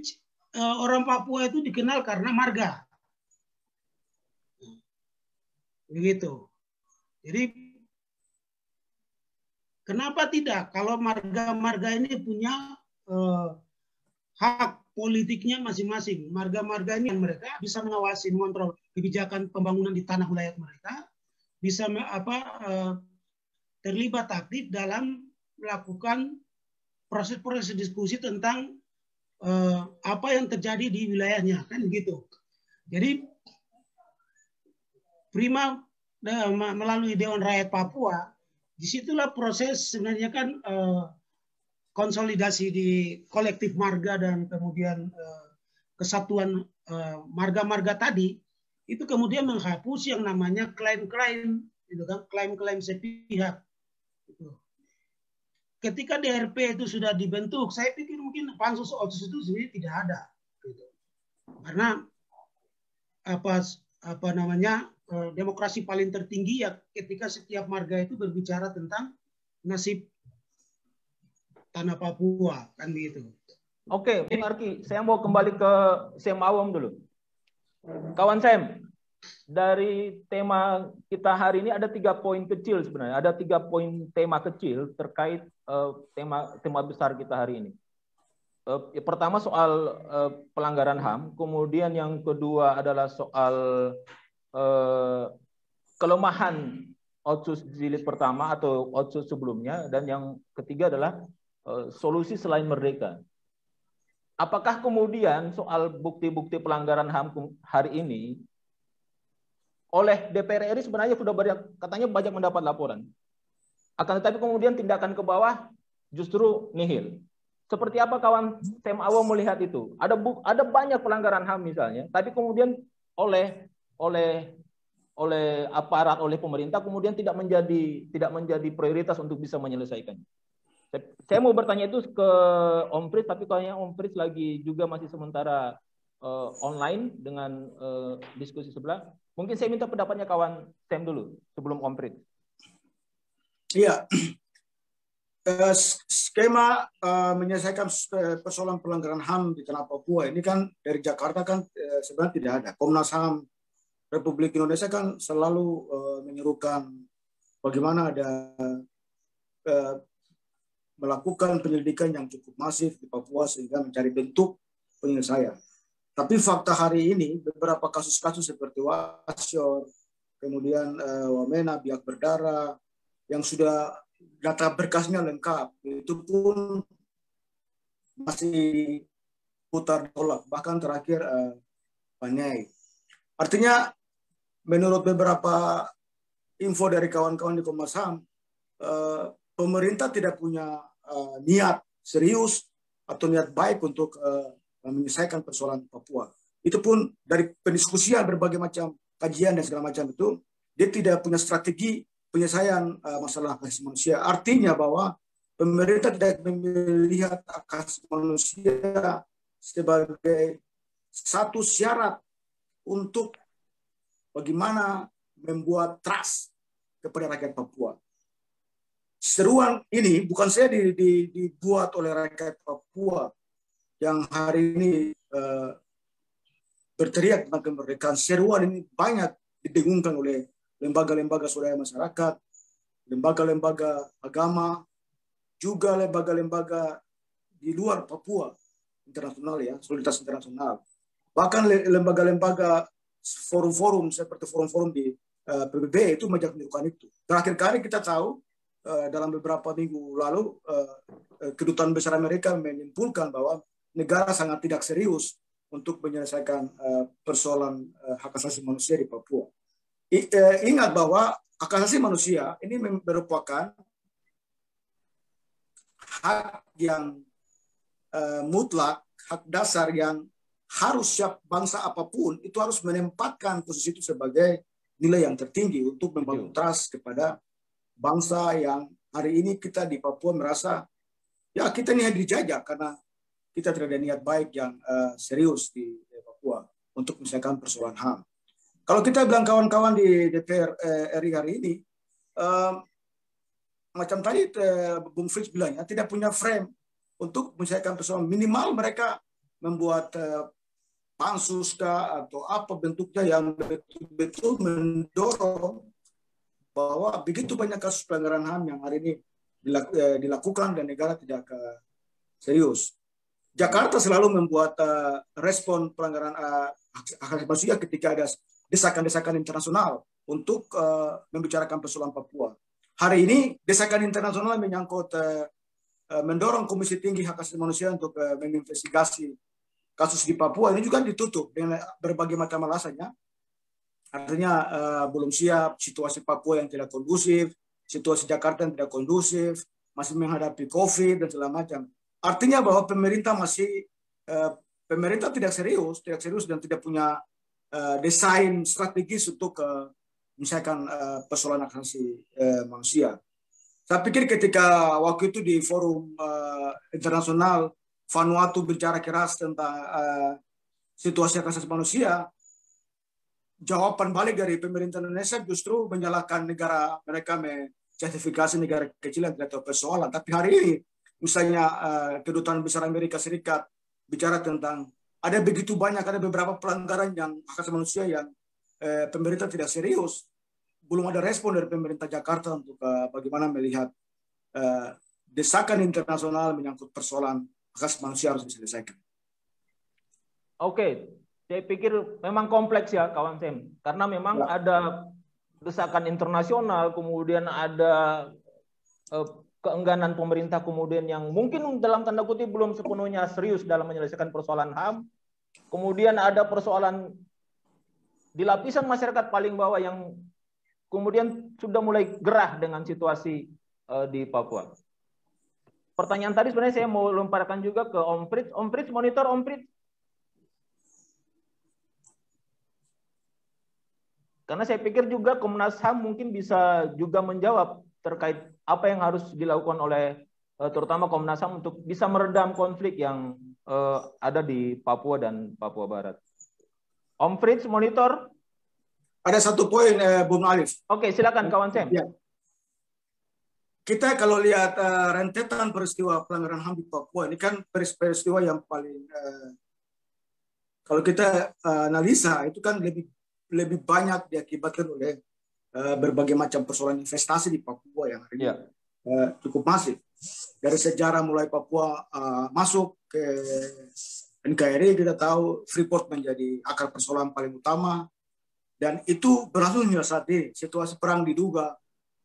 orang Papua itu dikenal karena marga. Begitu. Jadi kenapa tidak? Kalau marga-marga ini punya hak politiknya masing-masing. Marga-marga ini yang mereka bisa mengawasi, mengontrol kebijakan pembangunan di tanah wilayah mereka, bisa terlibat aktif dalam melakukan proses-proses diskusi tentang apa yang terjadi di wilayahnya, kan gitu. Jadi Prima melalui Dewan Rakyat Papua, disitulah proses sebenarnya kan konsolidasi di kolektif marga dan kemudian kesatuan marga-marga tadi, itu kemudian menghapus yang namanya klaim-klaim, gitu kan, klaim-klaim sepihak. Gitu. Ketika DRP itu sudah dibentuk, saya pikir mungkin pansus otsus itu sebenarnya tidak ada, gitu. Karena apa namanya demokrasi paling tertinggi ya ketika setiap marga itu berbicara tentang nasib tanah Papua, kan begitu. Oke, Bung Arki, saya mau kembali ke Sam Awam dulu. Kawan Sam, dari tema kita hari ini ada 3 poin kecil sebenarnya, ada 3 poin tema kecil terkait tema besar kita hari ini. Pertama soal pelanggaran HAM, kemudian yang kedua adalah soal kelemahan otsus jilid pertama atau otsus sebelumnya, dan yang ketiga adalah solusi selain merdeka. Apakah kemudian soal bukti-bukti pelanggaran HAM hari ini oleh DPR RI sebenarnya sudah katanya banyak mendapat laporan, akan tetapi kemudian tindakan ke bawah justru nihil. Seperti apa kawan Sam Awam melihat itu? Ada banyak pelanggaran HAM misalnya, tapi kemudian oleh aparat, oleh pemerintah kemudian tidak menjadi prioritas untuk bisa menyelesaikan. Saya mau bertanya itu ke Om Pris, tapi kayaknya Om Pris lagi juga masih sementara online dengan diskusi sebelah. Mungkin saya minta pendapatnya kawan Sam dulu sebelum Om Pris. Iya. Skema menyelesaikan persoalan pelanggaran HAM di tanah Papua ini kan dari Jakarta kan sebenarnya tidak ada. Komnas HAM Republik Indonesia kan selalu menyerukan bagaimana ada melakukan penyelidikan yang cukup masif di Papua sehingga mencari bentuk penyelesaian. Tapi fakta hari ini beberapa kasus-kasus seperti Wasior, kemudian Wamena, Biak Berdarah, yang sudah data berkasnya lengkap, itu pun masih putar tolak, bahkan terakhir Panai. Artinya menurut beberapa info dari kawan-kawan di Komnas HAM, pemerintah tidak punya niat serius atau niat baik untuk menyelesaikan persoalan Papua. Itu pun dari pendiskusian berbagai macam kajian dan segala macam itu, dia tidak punya strategi penyelesaian masalah hak asasi manusia. Artinya bahwa pemerintah tidak melihat hak asasi manusia sebagai satu syarat untuk bagaimana membuat trust kepada rakyat Papua. Seruan ini bukan saya dibuat oleh rakyat Papua yang hari ini berteriak tentang kemerdekaan. Seruan ini banyak didengungkan oleh lembaga-lembaga swadaya masyarakat, lembaga-lembaga agama, juga lembaga-lembaga di luar Papua internasional ya, solidaritas internasional. Bahkan lembaga-lembaga forum-forum seperti forum-forum di PBB itu menunjukkan itu. Terakhir kali kita tahu dalam beberapa minggu lalu kedutaan besar Amerika menyimpulkan bahwa negara sangat tidak serius untuk menyelesaikan persoalan hak asasi manusia di Papua. Ingat bahwa hak asasi manusia ini merupakan hak yang mutlak, hak dasar yang harus siap bangsa apapun itu harus menempatkan posisi itu sebagai nilai yang tertinggi untuk membangun trust kepada bangsa yang hari ini kita di Papua merasa ya kita ini dijajah karena kita tidak ada niat baik yang serius di Papua untuk menyelesaikan persoalan HAM. Kalau kita bilang kawan-kawan di DPR RI hari ini, macam tadi Bung Fritz bilang ya, tidak punya frame untuk menyelesaikan persoalan. Minimal mereka membuat pansus atau apa bentuknya yang betul-betul mendorong bahwa begitu banyak kasus pelanggaran HAM yang hari ini dilakukan dan negara tidak serius. Jakarta selalu membuat respon pelanggaran hak asasi manusia ketika ada desakan-desakan internasional untuk membicarakan persoalan Papua. Hari ini desakan internasional menyangkut mendorong Komisi Tinggi Hak Asasi Manusia untuk menginvestigasi kasus di Papua ini juga ditutup dengan berbagai macam alasannya. Artinya belum siap, situasi Papua yang tidak kondusif, situasi Jakarta yang tidak kondusif, masih menghadapi COVID dan segala macam. Artinya bahwa pemerintah tidak serius dan tidak punya desain strategis untuk menyelesaikan persoalan hak asasi manusia. Saya pikir ketika waktu itu di forum internasional Vanuatu bicara keras tentang situasi hak asasi manusia, jawaban balik dari pemerintah Indonesia justru menyalahkan negara mereka, menjustifikasi negara kecil yang tidak tahu persoalan. Tapi hari ini, misalnya kedutaan besar Amerika Serikat bicara tentang ada begitu banyak, ada beberapa pelanggaran yang hak asasi manusia yang pemerintah tidak serius. Belum ada respon dari pemerintah Jakarta untuk bagaimana melihat desakan internasional menyangkut persoalan hak asasi manusia harus diselesaikan. Oke, saya pikir memang kompleks ya kawan Sam, karena memang ada desakan internasional, kemudian ada keengganan pemerintah kemudian yang mungkin dalam tanda kutip belum sepenuhnya serius dalam menyelesaikan persoalan HAM. Kemudian ada persoalan di lapisan masyarakat paling bawah yang kemudian sudah mulai gerah dengan situasi di Papua. Pertanyaan tadi sebenarnya saya mau lemparkan juga ke Om Fritz. Om Fritz, monitor Om Fritz. Karena saya pikir juga Komnas HAM mungkin bisa juga menjawab terkait apa yang harus dilakukan oleh terutama Komnas HAM untuk bisa meredam konflik yang ada di Papua dan Papua Barat. Om Fritz, monitor. Ada satu poin, Bung Alif. Oke, silakan kawan Sam. Ya. Kita kalau lihat rentetan peristiwa pelanggaran HAM di Papua, ini kan peristiwa yang paling, kalau kita analisa, itu kan lebih banyak diakibatkan oleh berbagai macam persoalan investasi di Papua yang hari ini cukup masif. Dari sejarah mulai Papua masuk ke NKRI, kita tahu Freeport menjadi akar persoalan paling utama, dan itu berlangsung hingga saat ini. Situasi perang di Duga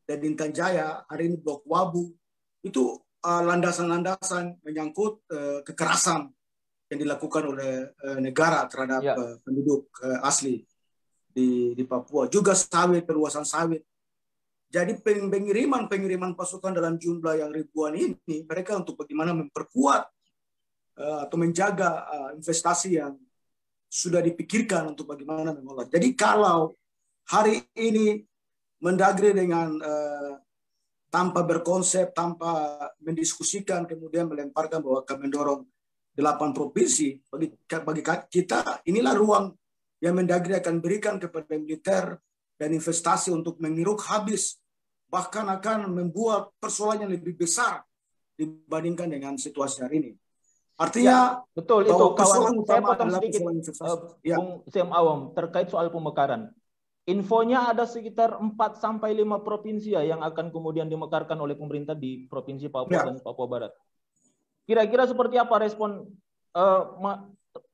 dan Intan Jaya, hari ini Blok Wabu, itu landasan-landasan menyangkut kekerasan yang dilakukan oleh negara terhadap penduduk asli di Papua. Juga sawit, perluasan sawit. Jadi pengiriman pasukan dalam jumlah yang ribuan ini, mereka untuk bagaimana memperkuat atau menjaga investasi yang sudah dipikirkan untuk bagaimana mengolah. Jadi kalau hari ini Mendagri dengan tanpa berkonsep, tanpa mendiskusikan, kemudian melemparkan bahwa akan mendorong 8 provinsi, bagi kita inilah ruang yang Mendagri akan berikan kepada militer dan investasi untuk mengeruk habis, bahkan akan membuat persoalan yang lebih besar dibandingkan dengan situasi hari ini. Artinya betul itu kawan, saya potong sedikit Bung Sam Awam terkait soal pemekaran. Infonya ada sekitar 4-5 provinsi yang akan kemudian dimekarkan oleh pemerintah di Provinsi Papua dan Papua Barat. Kira-kira seperti apa respon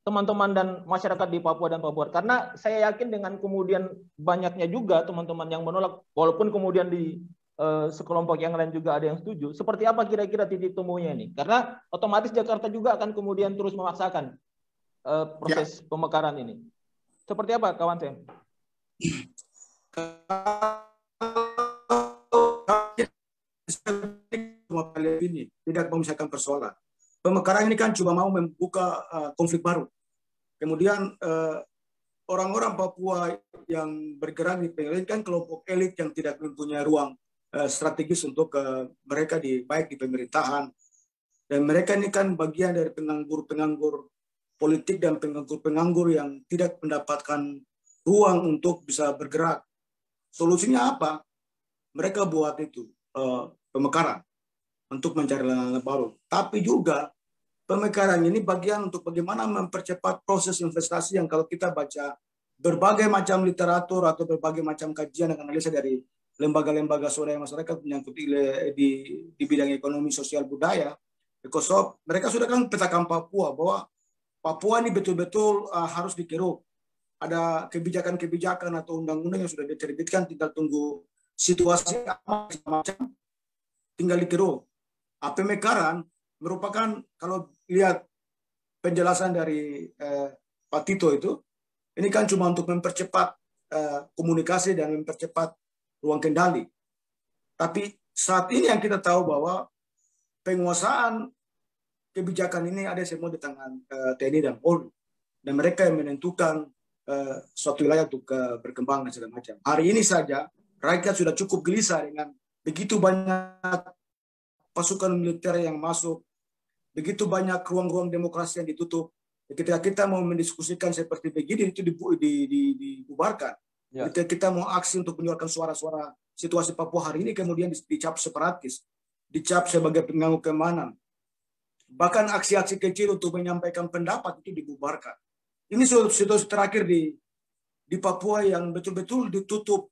teman-teman dan masyarakat di Papua dan Papua? Karena saya yakin dengan kemudian banyaknya juga teman-teman yang menolak, walaupun kemudian di sekelompok yang lain juga ada yang setuju. Seperti apa kira-kira titik temunya ini? Karena otomatis Jakarta juga akan kemudian terus memaksakan proses pemekaran ini. Seperti apa kawan saya? Ini tidak memisahkan persoalan. Pemekaran ini kan cuma mau membuka konflik baru. Kemudian orang-orang Papua yang bergerak di pemerintahan kan kelompok elit yang tidak mempunyai ruang strategis untuk mereka baik di pemerintahan, dan mereka ini kan bagian dari penganggur-penganggur politik dan penganggur-penganggur yang tidak mendapatkan ruang untuk bisa bergerak. Solusinya apa? Mereka buat itu pemekaran untuk mencari lahan baru. Tapi juga pemekaran ini bagian untuk bagaimana mempercepat proses investasi yang kalau kita baca berbagai macam literatur atau berbagai macam kajian dan analisa dari lembaga-lembaga swadaya masyarakat menyangkut di bidang ekonomi, sosial, budaya, Ecosop, mereka sudah kan petakan Papua bahwa Papua ini betul-betul harus dikeruk. Ada kebijakan-kebijakan atau undang-undang yang sudah diterbitkan, tinggal tunggu situasi macam tinggal dikeruk. Pemekaran merupakan, kalau lihat penjelasan dari Pak Tito itu, ini kan cuma untuk mempercepat komunikasi dan mempercepat ruang kendali. Tapi saat ini yang kita tahu bahwa penguasaan kebijakan ini ada semua di tangan TNI dan Polri, dan mereka yang menentukan suatu wilayah untuk berkembang dan segala macam. Hari ini saja rakyat sudah cukup gelisah dengan begitu banyak pasukan militer yang masuk, begitu banyak ruang-ruang demokrasi yang ditutup. Ketika kita mau mendiskusikan seperti begini, itu dibubarkan. Ketika kita mau aksi untuk menyuarakan suara-suara situasi Papua hari ini, kemudian dicap separatis, dicap sebagai pengganggu keamanan. Bahkan aksi-aksi kecil untuk menyampaikan pendapat itu dibubarkan. Ini situasi terakhir di Papua yang betul-betul ditutup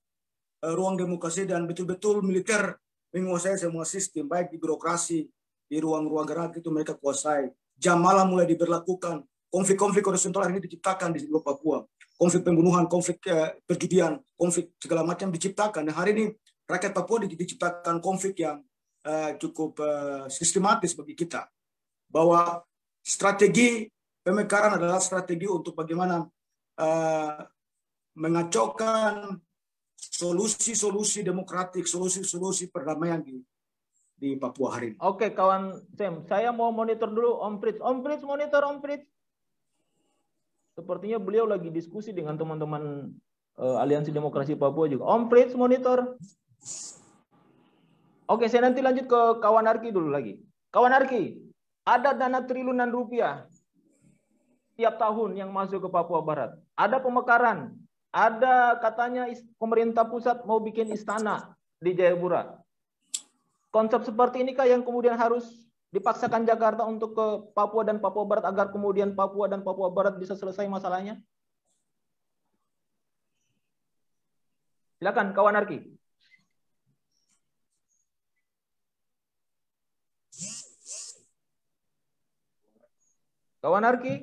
ruang demokrasi dan betul-betul militer menguasai semua sistem, baik di birokrasi, di ruang-ruang gerak itu mereka kuasai. Jam malam mulai diberlakukan. Konflik-konflik horizontal ini diciptakan di seluruh Papua. Konflik pembunuhan, konflik perjudian, konflik segala macam diciptakan. Dan hari ini rakyat Papua diciptakan konflik yang cukup sistematis bagi kita. Bahwa strategi pemekaran adalah strategi untuk bagaimana mengacaukan solusi-solusi demokratik, solusi-solusi perdamaian di Papua hari ini. Oke, kawan Sam, saya mau monitor dulu Om Frits. Om Frits, monitor Om Frits. Sepertinya beliau lagi diskusi dengan teman-teman Aliansi Demokrasi Papua juga. Om Frits, monitor. Oke, saya nanti lanjut ke kawan Arki dulu lagi. Kawan Arki, ada dana triliunan rupiah tiap tahun yang masuk ke Papua Barat. Ada pemekaran. Ada katanya pemerintah pusat mau bikin istana di Jayapura. Konsep seperti ini kah yang kemudian harus dipaksakan Jakarta untuk ke Papua dan Papua Barat agar kemudian Papua dan Papua Barat bisa selesai masalahnya? Silakan kawan Arki. Kawan Arki?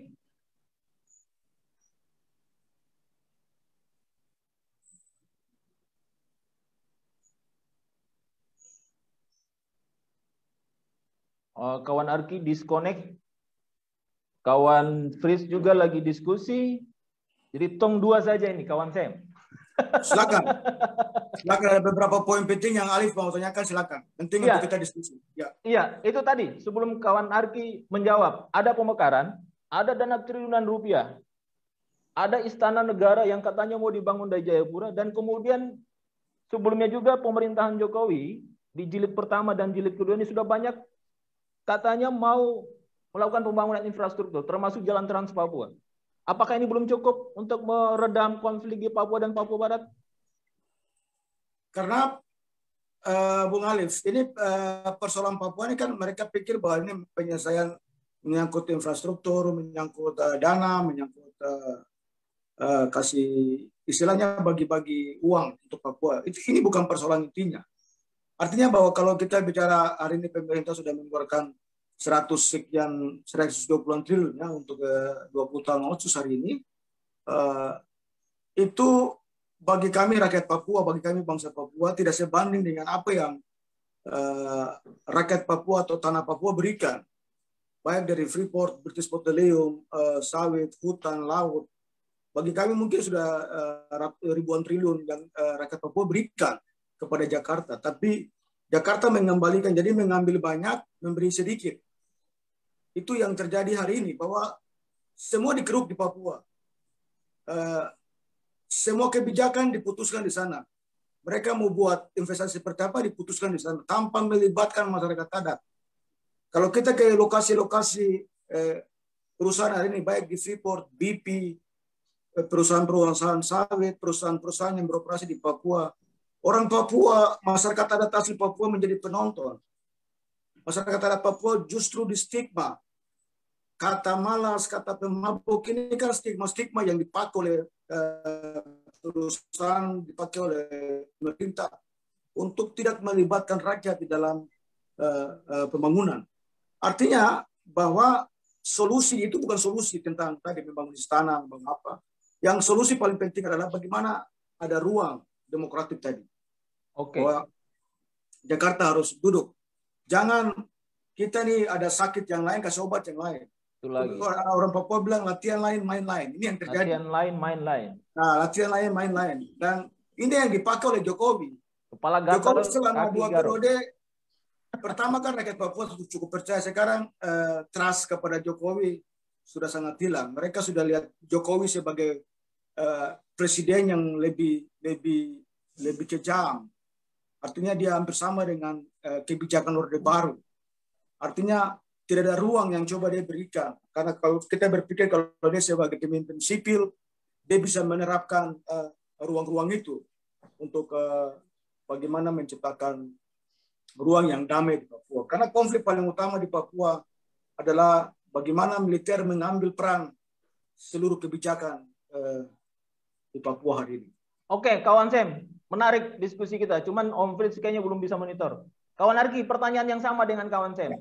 Kawan Arki disconnect. Kawan Fris juga lagi diskusi. Jadi tong dua saja ini, kawan Sam. Silakan. Silakan, ada beberapa poin penting yang Alif mau tanyakan, silakan. Penting untuk kita diskusi. Ya. Iya, itu tadi sebelum kawan Arki menjawab, ada pemekaran, ada dana triliunan rupiah, ada istana negara yang katanya mau dibangun di Jayapura, dan kemudian sebelumnya juga pemerintahan Jokowi di jilid pertama dan jilid kedua ini sudah banyak katanya mau melakukan pembangunan infrastruktur, termasuk jalan Trans Papua. Apakah ini belum cukup untuk meredam konflik di Papua dan Papua Barat? Karena Bung Alif, ini persoalan Papua ini kan mereka pikir bahwa ini penyelesaian menyangkut infrastruktur, menyangkut dana, menyangkut kasih istilahnya bagi-bagi uang untuk Papua. Ini bukan persoalan intinya. Artinya bahwa kalau kita bicara hari ini pemerintah sudah mengeluarkan 120 triliun ya untuk 20 tahun Otsus hari ini, itu bagi kami rakyat Papua, bagi kami bangsa Papua tidak sebanding dengan apa yang rakyat Papua atau tanah Papua berikan, baik dari Freeport, British Petroleum, sawit, hutan, laut. Bagi kami mungkin sudah ribuan triliun yang rakyat Papua berikan kepada Jakarta, tapi Jakarta mengembalikan, jadi mengambil banyak, memberi sedikit. Itu yang terjadi hari ini, bahwa semua dikeruk di Papua. Semua kebijakan diputuskan di sana. Mereka mau buat investasi seperti apa diputuskan di sana, tanpa melibatkan masyarakat adat. Kalau kita ke lokasi-lokasi perusahaan hari ini, baik di Freeport, BP, perusahaan-perusahaan sawit, perusahaan-perusahaan yang beroperasi di Papua, orang Papua, masyarakat adat asli Papua menjadi penonton. Masyarakat adat Papua justru di stigma. Kata malas, kata pemabuk, ini kan stigma-stigma yang dipakai oleh perusahaan, dipakai oleh pemerintah untuk tidak melibatkan rakyat di dalam pembangunan. Artinya bahwa solusi itu bukan solusi tentang tadi membangun istana, membangun apa. Yang solusi paling penting adalah bagaimana ada ruang demokratik tadi. Bahwa Jakarta harus duduk. Jangan kita nih ada sakit yang lain, kasih obat yang lain. Orang Papua bilang latihan lain, main lain. Ini yang terjadi. Latihan lain, main lain. Nah, latihan lain, main lain. Dan ini yang dipakai oleh Jokowi. Kepala gatal, Jokowi selama 2 periode, pertama kan rakyat Papua cukup percaya. Sekarang trust kepada Jokowi sudah sangat hilang. Mereka sudah lihat Jokowi sebagai presiden yang lebih kejam. Artinya dia hampir sama dengan kebijakan Orde Baru. Artinya tidak ada ruang yang coba dia berikan. Karena kalau kita berpikir kalau dia sebagai pemimpin sipil, dia bisa menerapkan ruang-ruang itu untuk bagaimana menciptakan ruang yang damai di Papua. Karena konflik paling utama di Papua adalah bagaimana militer mengambil peran seluruh kebijakan di Papua hari ini. Oke, kawan Sam, menarik diskusi kita. Cuman Om Fritz kayaknya belum bisa monitor. Kawan Arki, pertanyaan yang sama dengan kawan Sam.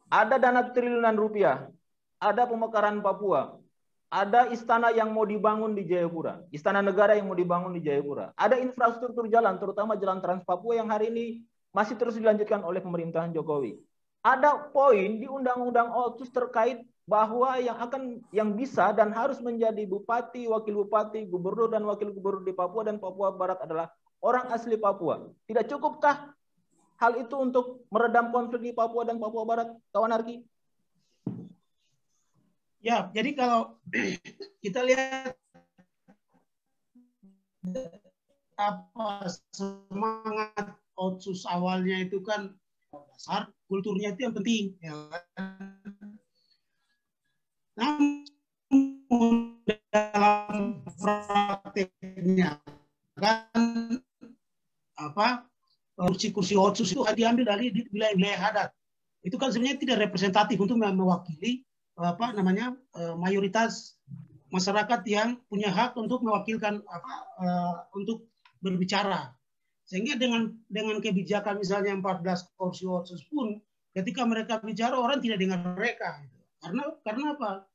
Ada dana triliunan rupiah, ada pemekaran Papua, ada istana yang mau dibangun di Jayapura, istana negara yang mau dibangun di Jayapura, ada infrastruktur jalan, terutama jalan Trans Papua yang hari ini masih terus dilanjutkan oleh pemerintahan Jokowi. Ada poin di Undang-Undang Otsus terkait bahwa yang bisa dan harus menjadi bupati, wakil bupati, gubernur dan wakil gubernur di Papua dan Papua Barat adalah orang asli Papua. Tidak cukupkah hal itu untuk meredam konflik di Papua dan Papua Barat, kawan Arki? Ya, jadi kalau kita lihat apa semangat Otsus awalnya itu kan dasar kulturnya itu yang penting. Ya. Namun dalam prakteknya kan apa? Kursi-kursi Otsus itu diambil dari wilayah-wilayah adat. Itu kan sebenarnya tidak representatif untuk mewakili mayoritas masyarakat yang punya hak untuk mewakilkan untuk berbicara. Sehingga dengan kebijakan misalnya 14 kursi Otsus pun ketika mereka bicara orang tidak dengar mereka. Karena apa?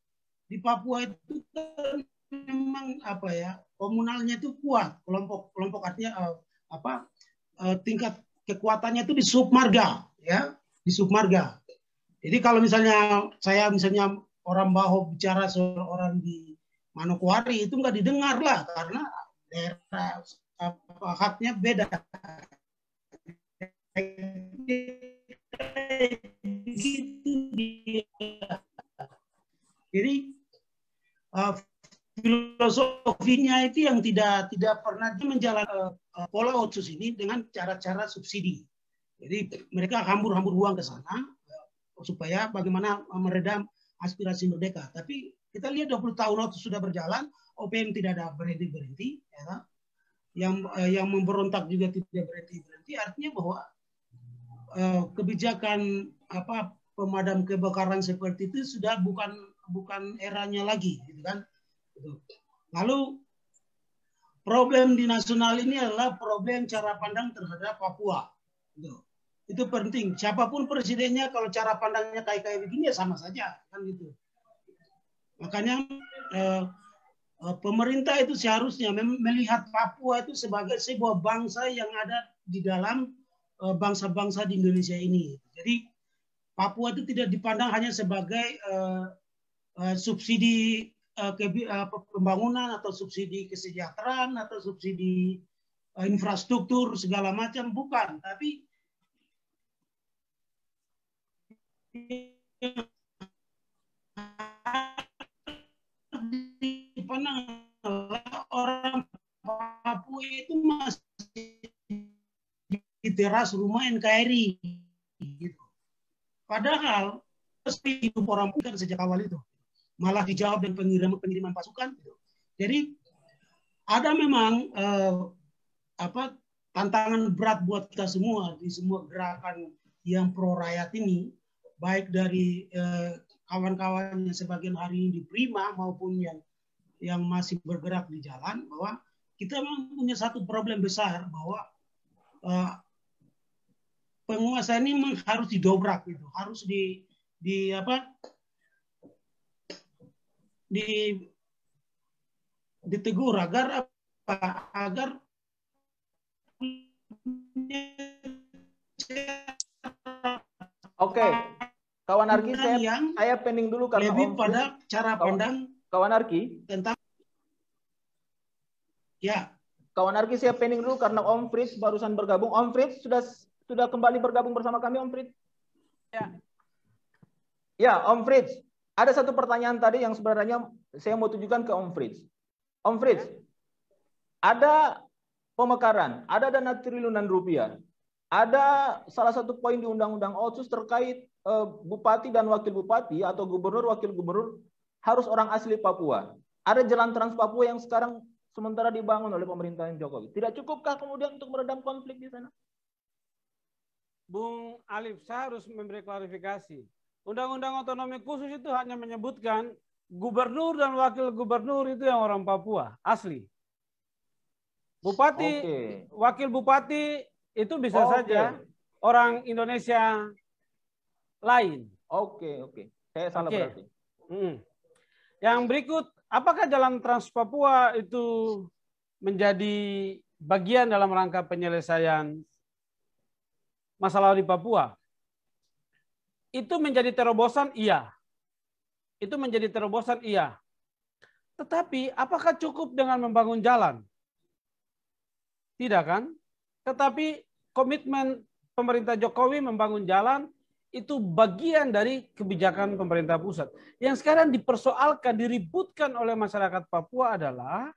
di Papua itu kan memang apa ya, komunalnya itu kuat, kelompok artinya tingkat kekuatannya itu di submarga, ya, di submarga. Jadi kalau misalnya orang Baho bicara soal orang di Manokwari itu nggak didengar lah, karena daerah haknya beda. Jadi filosofinya itu yang tidak pernah menjalankan pola otsus ini dengan cara-cara subsidi. Jadi mereka hambur-hambur uang ke sana supaya bagaimana meredam aspirasi merdeka. Tapi kita lihat 20 tahun otsus sudah berjalan, OPM tidak ada berhenti-berhenti, ya. Yang memberontak juga tidak berhenti-berhenti. Artinya bahwa kebijakan pemadam kebakaran seperti itu sudah bukan eranya lagi, gitu kan? Lalu problem di nasional ini adalah problem cara pandang terhadap Papua. Itu penting. Siapapun presidennya, kalau cara pandangnya kayak begini ya sama saja, kan gitu. Makanya pemerintah itu seharusnya melihat Papua itu sebagai sebuah bangsa yang ada di dalam bangsa-bangsa di Indonesia ini. Jadi Papua itu tidak dipandang hanya sebagai subsidi pembangunan atau subsidi kesejahteraan atau subsidi infrastruktur segala macam, bukan, tapi dipandang orang Papua itu masih di teras rumah NKRI gitu. Padahal hidup orang bukan sejak awal itu malah dijawab dan pengiriman pasukan. Jadi ada memang tantangan berat buat kita semua di semua gerakan yang pro rakyat ini, baik dari kawan-kawan yang sebagian hari ini di Prima maupun yang masih bergerak di jalan, bahwa kita memang punya satu problem besar bahwa penguasa ini memang harus didobrak gitu, harus ditegur agar Oke, kawan Arki, saya pending dulu karena lebih pada cara pandang kawan Arki tentang ya. Kawan Arki, saya pending dulu karena Om Fritz barusan bergabung. Om Fritz sudah kembali bergabung bersama kami, Om Fritz. Ya, Om Fritz. Ada satu pertanyaan tadi yang sebenarnya saya mau tujukan ke Om Fritz. Om Fritz, ada pemekaran, ada dana triliunan rupiah. Ada salah satu poin di Undang-Undang Otsus terkait bupati dan wakil bupati atau gubernur, wakil gubernur harus orang asli Papua. Ada jalan Trans Papua yang sekarang sementara dibangun oleh pemerintahan Jokowi. Tidak cukupkah kemudian untuk meredam konflik di sana? Bung Alif, saya harus memberi klarifikasi. Undang-undang otonomi khusus itu hanya menyebutkan gubernur dan wakil gubernur itu yang orang Papua, asli. Bupati, wakil bupati itu bisa saja orang Indonesia lain. Oke. Saya salah berarti. Yang berikut, apakah jalan Trans Papua itu menjadi bagian dalam rangka penyelesaian masalah di Papua? Itu menjadi terobosan, iya. Itu menjadi terobosan, iya. Tetapi apakah cukup dengan membangun jalan? Tidak kan? Tetapi komitmen pemerintah Jokowi membangun jalan itu bagian dari kebijakan pemerintah pusat. Yang sekarang dipersoalkan, diributkan oleh masyarakat Papua adalah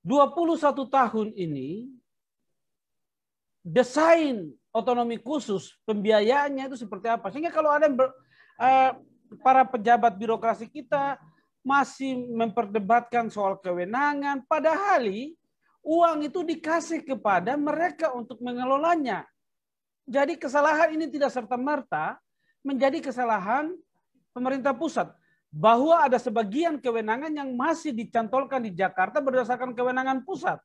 21 tahun ini desain otonomi khusus, pembiayaannya itu seperti apa. Sehingga kalau ada para pejabat birokrasi kita masih memperdebatkan soal kewenangan, padahal uang itu dikasih kepada mereka untuk mengelolanya. Jadi kesalahan ini tidak serta-merta menjadi kesalahan pemerintah pusat. Bahwa ada sebagian kewenangan yang masih dicantolkan di Jakarta berdasarkan kewenangan pusat.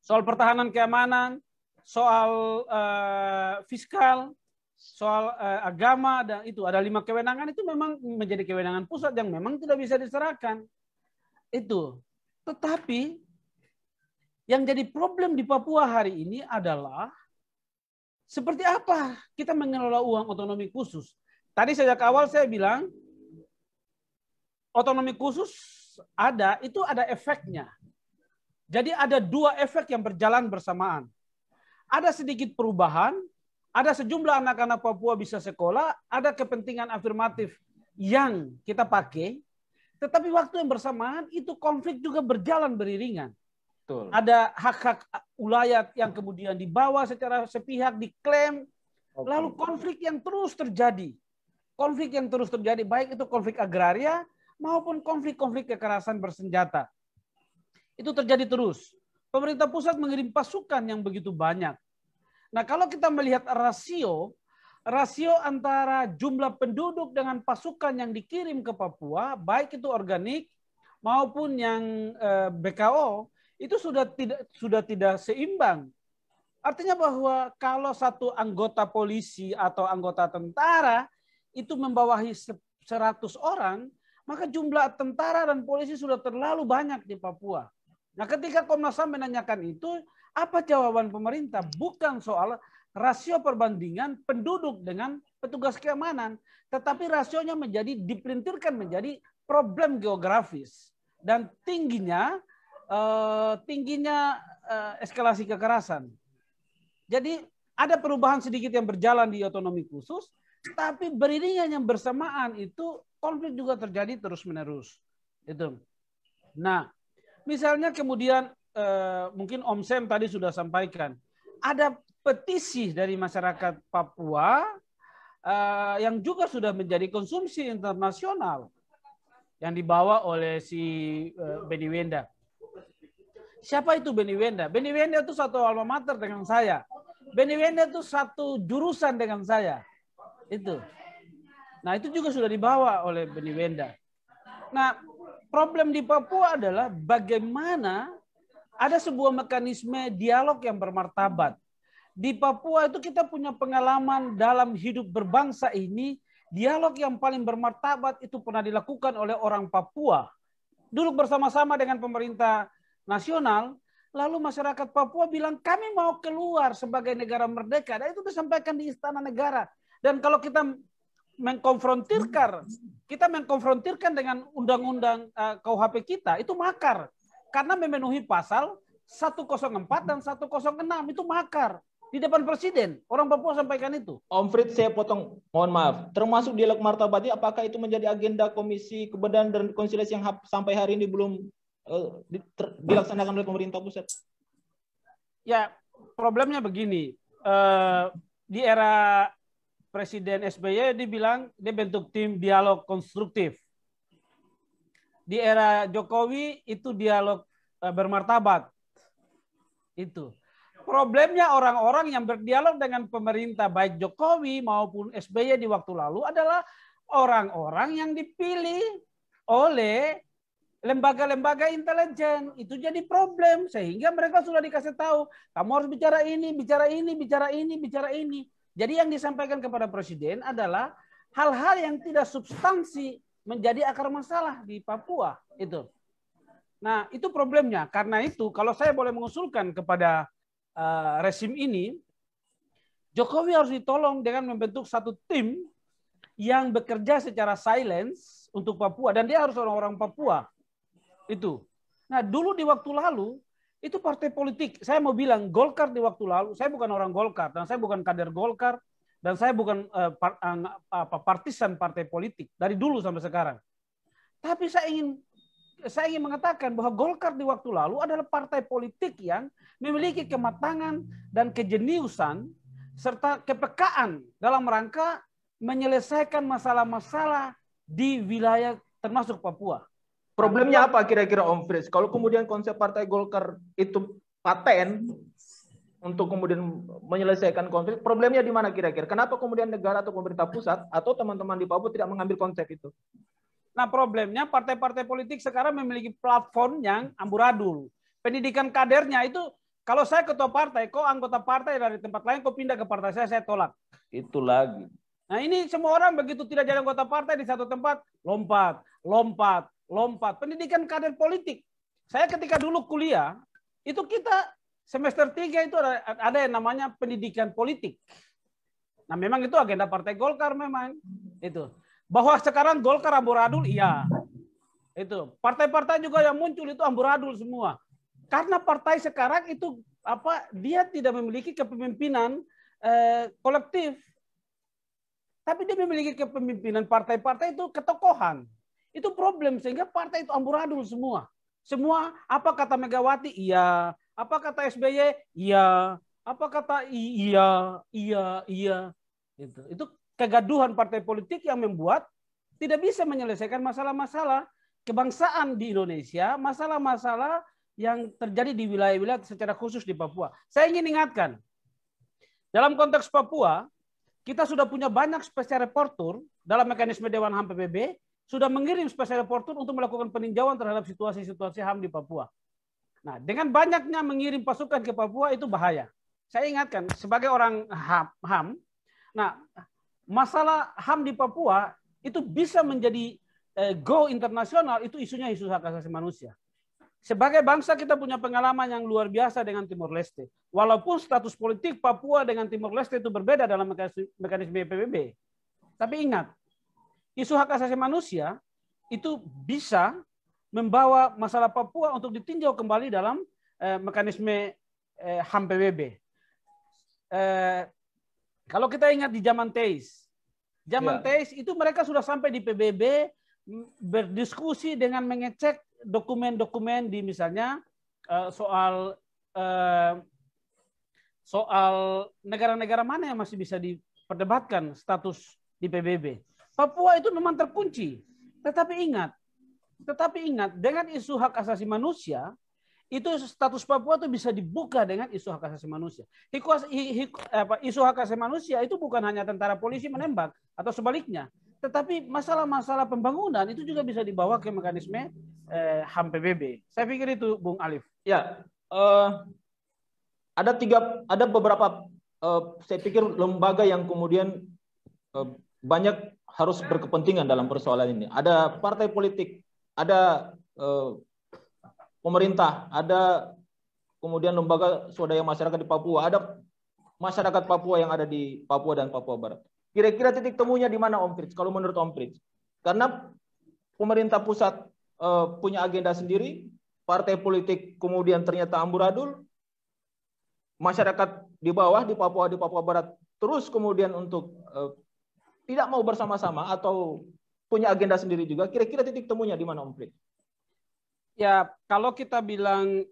Soal pertahanan keamanan, soal fiskal, soal agama dan itu ada 5 kewenangan itu memang menjadi kewenangan pusat yang memang tidak bisa diserahkan. Itu. Tetapi yang jadi problem di Papua hari ini adalah seperti apa kita mengelola uang otonomi khusus. Tadi sejak awal saya bilang otonomi khusus itu ada efeknya. Jadi ada 2 efek yang berjalan bersamaan. Ada sedikit perubahan, ada sejumlah anak-anak Papua bisa sekolah, ada kepentingan afirmatif yang kita pakai, tetapi waktu yang bersamaan itu konflik juga berjalan beriringan. Betul. Ada hak-hak ulayat yang kemudian dibawa secara sepihak, diklaim, lalu konflik yang terus terjadi. Konflik yang terus terjadi, baik itu konflik agraria maupun konflik-konflik kekerasan bersenjata. Itu terjadi terus. Pemerintah pusat mengirim pasukan yang begitu banyak. Nah, kalau kita melihat rasio antara jumlah penduduk dengan pasukan yang dikirim ke Papua, baik itu organik maupun yang BKO, itu sudah tidak seimbang. Artinya bahwa kalau satu anggota polisi atau anggota tentara itu membawahi 100 orang, maka jumlah tentara dan polisi sudah terlalu banyak di Papua. Nah, ketika Komnas HAM menanyakan itu, apa jawaban pemerintah? Bukan soal rasio perbandingan penduduk dengan petugas keamanan, tetapi rasionya dipelintirkan menjadi problem geografis dan tingginya eskalasi kekerasan. Jadi ada perubahan sedikit yang berjalan di otonomi khusus, tapi beriringan yang bersamaan itu konflik juga terjadi terus-menerus. Itu. Nah, misalnya kemudian mungkin Om Sem tadi sudah sampaikan, ada petisi dari masyarakat Papua yang juga sudah menjadi konsumsi internasional yang dibawa oleh si Benny Wenda. Siapa itu Benny Wenda? Benny Wenda itu satu alma mater dengan saya. Benny Wenda itu satu jurusan dengan saya. Itu. Nah, itu juga sudah dibawa oleh Benny Wenda. Nah, problem di Papua adalah bagaimana ada sebuah mekanisme dialog yang bermartabat. Di Papua itu kita punya pengalaman dalam hidup berbangsa ini, dialog yang paling bermartabat itu pernah dilakukan oleh orang Papua. Duduk bersama-sama dengan pemerintah nasional, lalu masyarakat Papua bilang kami mau keluar sebagai negara merdeka, dan itu disampaikan di Istana Negara. Dan kalau kita mengkonfrontirkan dengan undang-undang KUHP kita, itu makar. Karena memenuhi pasal 104 dan 106, itu makar. Di depan Presiden, orang Papua sampaikan itu. Om Fritz, saya potong, mohon maaf. Termasuk dialog martabati, apakah itu menjadi agenda Komisi Kebenaran dan Rekonsiliasi yang sampai hari ini belum dilaksanakan oleh pemerintah pusat? Ya, problemnya begini. Di era Presiden SBY dibilang dia bentuk tim dialog konstruktif. Di era Jokowi itu dialog bermartabat. Itu. Problemnya orang-orang yang berdialog dengan pemerintah baik Jokowi maupun SBY di waktu lalu adalah orang-orang yang dipilih oleh lembaga-lembaga intelijen. Itu jadi problem sehingga mereka sudah dikasih tahu, kamu harus bicara ini, bicara ini, bicara ini, bicara ini. Jadi yang disampaikan kepada Presiden adalah hal-hal yang tidak substansi menjadi akar masalah di Papua itu. Nah, itu problemnya. Karena itu kalau saya boleh mengusulkan kepada rezim ini, Jokowi harus ditolong dengan membentuk satu tim yang bekerja secara silence untuk Papua, dan dia harus orang-orang Papua. Itu. Nah, dulu di waktu lalu itu partai politik. Saya mau bilang Golkar di waktu lalu, saya bukan orang Golkar dan saya bukan kader Golkar dan saya bukan partisan partai politik dari dulu sampai sekarang. Tapi saya ingin mengatakan bahwa Golkar di waktu lalu adalah partai politik yang memiliki kematangan dan kejeniusan serta kepekaan dalam rangka menyelesaikan masalah-masalah di wilayah termasuk Papua. Problemnya apa kira-kira Om Fritz? Kalau kemudian konsep Partai Golkar itu paten untuk kemudian menyelesaikan konflik, problemnya di mana kira-kira? Kenapa kemudian negara atau pemerintah pusat atau teman-teman di Papua tidak mengambil konsep itu? Nah, problemnya partai-partai politik sekarang memiliki platform yang amburadul. Pendidikan kadernya itu Kalau saya ketua partai, kau anggota partai dari tempat lain, kau pindah ke partai saya tolak. Itu lagi. Nah ini semua orang begitu tidak jadi anggota partai di satu tempat, lompat, lompat, lompat. Pendidikan kader politik. Saya ketika dulu kuliah, itu kita semester 3 itu ada yang namanya pendidikan politik. Nah memang itu agenda Partai Golkar memang. Itu. Bahwa sekarang Golkar amburadul, iya. Itu. Partai-partai juga yang muncul itu amburadul semua. Karena partai sekarang itu dia tidak memiliki kepemimpinan kolektif. Tapi dia memiliki kepemimpinan partai-partai itu ketokohan. Itu problem sehingga partai itu amburadul semua. Semua apa kata Megawati? Iya. Apa kata SBY? Iya. Apa kata iya. Itu kegaduhan partai politik yang membuat tidak bisa menyelesaikan masalah-masalah kebangsaan di Indonesia, masalah-masalah yang terjadi di wilayah-wilayah secara khusus di Papua. Saya ingin ingatkan, dalam konteks Papua, kita sudah punya banyak special reporter dalam mekanisme Dewan HAM PBB, sudah mengirim special reporter untuk melakukan peninjauan terhadap situasi-situasi HAM di Papua. Nah, dengan banyaknya mengirim pasukan ke Papua itu bahaya. Saya ingatkan, sebagai orang HAM, nah, masalah HAM di Papua itu bisa menjadi go internasional, itu isunya isu hak asasi manusia. Sebagai bangsa kita punya pengalaman yang luar biasa dengan Timor Leste. Walaupun status politik Papua dengan Timor Leste itu berbeda dalam mekanisme PBB. Tapi ingat, isu hak asasi manusia itu bisa membawa masalah Papua untuk ditinjau kembali dalam mekanisme HAM PBB. Kalau kita ingat di zaman TEIS, TEIS itu mereka sudah sampai di PBB berdiskusi dengan mengecek dokumen-dokumen di misalnya soal negara-negara mana yang masih bisa diperdebatkan status di PBB. Papua itu memang terkunci. Tetapi ingat dengan isu hak asasi manusia, itu status Papua itu bisa dibuka dengan isu hak asasi manusia. Isu hak asasi manusia itu bukan hanya tentara polisi menembak atau sebaliknya, tetapi masalah-masalah pembangunan itu juga bisa dibawa ke mekanisme HAM PBB. Saya pikir itu, Bung Alif. Ya, ada beberapa saya pikir lembaga yang kemudian banyak harus berkepentingan dalam persoalan ini. Ada partai politik, ada pemerintah, ada kemudian lembaga swadaya masyarakat di Papua, ada masyarakat Papua yang ada di Papua dan Papua Barat. Kira-kira titik temunya di mana, Om Frits? Kalau menurut Om Frits, karena pemerintah pusat punya agenda sendiri, partai politik kemudian ternyata amburadul, masyarakat di bawah di Papua Barat terus kemudian untuk tidak mau bersama-sama atau punya agenda sendiri juga. Kira-kira titik temunya di mana, Om Frits? Ya, kalau kita bilang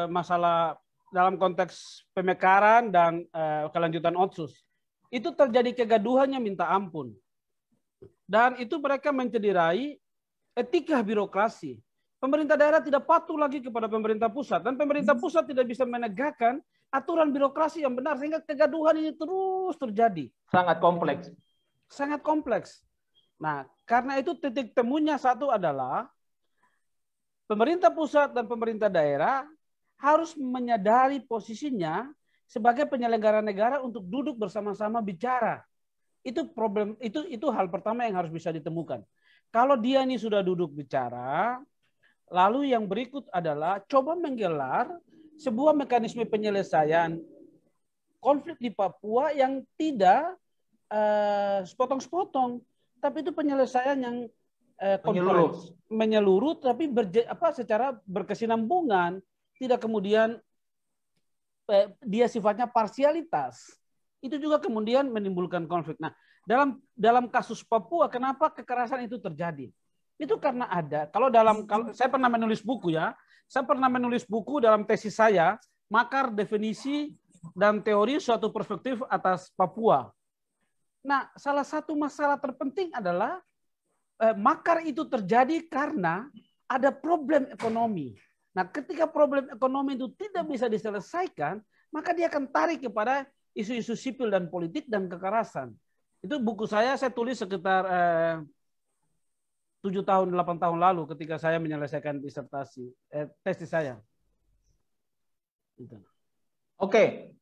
masalah dalam konteks pemekaran dan kelanjutan otsus, itu terjadi kegaduhannya minta ampun. Dan itu mereka mencederai etika birokrasi. Pemerintah daerah tidak patuh lagi kepada pemerintah pusat. Dan pemerintah pusat tidak bisa menegakkan aturan birokrasi yang benar. Sehingga kegaduhan ini terus terjadi. Sangat kompleks. Sangat kompleks. Nah, karena itu titik temunya satu adalah pemerintah pusat dan pemerintah daerah harus menyadari posisinya sebagai penyelenggara negara untuk duduk bersama-sama bicara. Itu problem, itu hal pertama yang harus bisa ditemukan. Kalau dia ini sudah duduk bicara, lalu yang berikut adalah coba menggelar sebuah mekanisme penyelesaian konflik di Papua yang tidak sepotong-sepotong, tapi itu penyelesaian yang menyeluruh tapi secara berkesinambungan, tidak kemudian dia sifatnya parsialitas. Itu juga kemudian menimbulkan konflik. Nah, dalam kasus Papua, kenapa kekerasan itu terjadi? Itu karena kalau saya pernah menulis buku ya, saya pernah menulis buku dalam tesis saya, makar definisi dan teori suatu perspektif atas Papua. Nah, salah satu masalah terpenting adalah makar itu terjadi karena ada problem ekonomi. Nah, ketika problem ekonomi itu tidak bisa diselesaikan, maka dia akan tarik kepada isu-isu sipil dan politik dan kekerasan. Itu buku saya tulis sekitar 7 tahun, 8 tahun lalu ketika saya menyelesaikan disertasi, tesis saya. Gitu. Oke,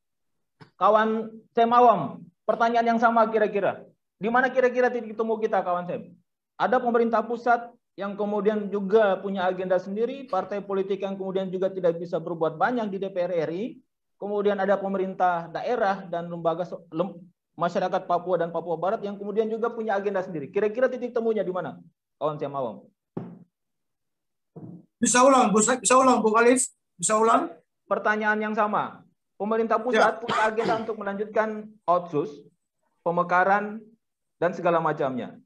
kawan Sam Awam, pertanyaan yang sama kira-kira. Di mana kira-kira titik temu kita, kawan Sam? Ada pemerintah pusat yang kemudian juga punya agenda sendiri, partai politik yang kemudian juga tidak bisa berbuat banyak di DPR RI, kemudian ada pemerintah daerah dan lembaga masyarakat Papua dan Papua Barat yang kemudian juga punya agenda sendiri. Kira-kira titik temunya di mana, kawan Sam Awam? Bisa ulang, Bung Alif? Bisa ulang? Pertanyaan yang sama. Pemerintah pusat punya agenda untuk melanjutkan otsus, pemekaran, dan segala macamnya.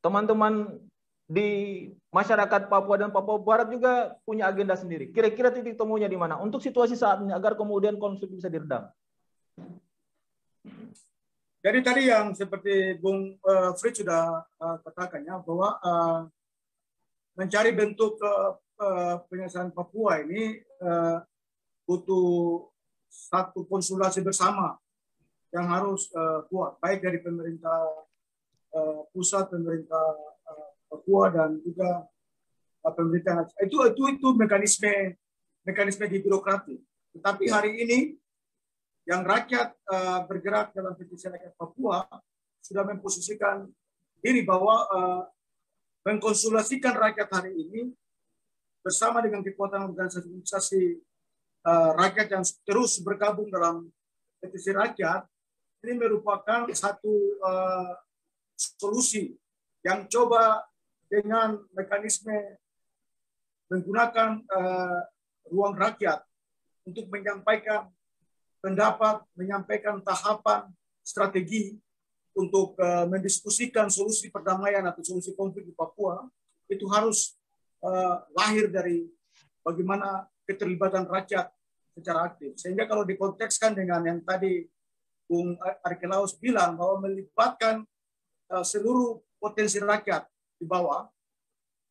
Teman-teman di masyarakat Papua dan Papua Barat juga punya agenda sendiri. Kira-kira titik temunya di mana untuk situasi saat ini agar kemudian konflik bisa diredam? Jadi tadi yang seperti Bung Fritz sudah katakannya bahwa mencari bentuk penyelesaian Papua ini butuh satu konsultasi bersama yang harus kuat, baik dari pemerintah pusat, pemerintah Papua dan juga pemerintah. Itu mekanisme di birokrasi. Tetapi hari ini yang rakyat bergerak dalam petisi rakyat Papua sudah memposisikan diri bahwa mengkonsultasikan rakyat hari ini bersama dengan kekuatan organisasi rakyat yang terus bergabung dalam petisi rakyat, ini merupakan satu solusi yang coba dengan mekanisme menggunakan ruang rakyat untuk menyampaikan pendapat, menyampaikan tahapan, strategi untuk mendiskusikan solusi perdamaian atau solusi konflik di Papua, itu harus lahir dari bagaimana keterlibatan rakyat secara aktif. Sehingga kalau dikontekskan dengan yang tadi Bung Arkelaus bilang bahwa melibatkan seluruh potensi rakyat di bawah,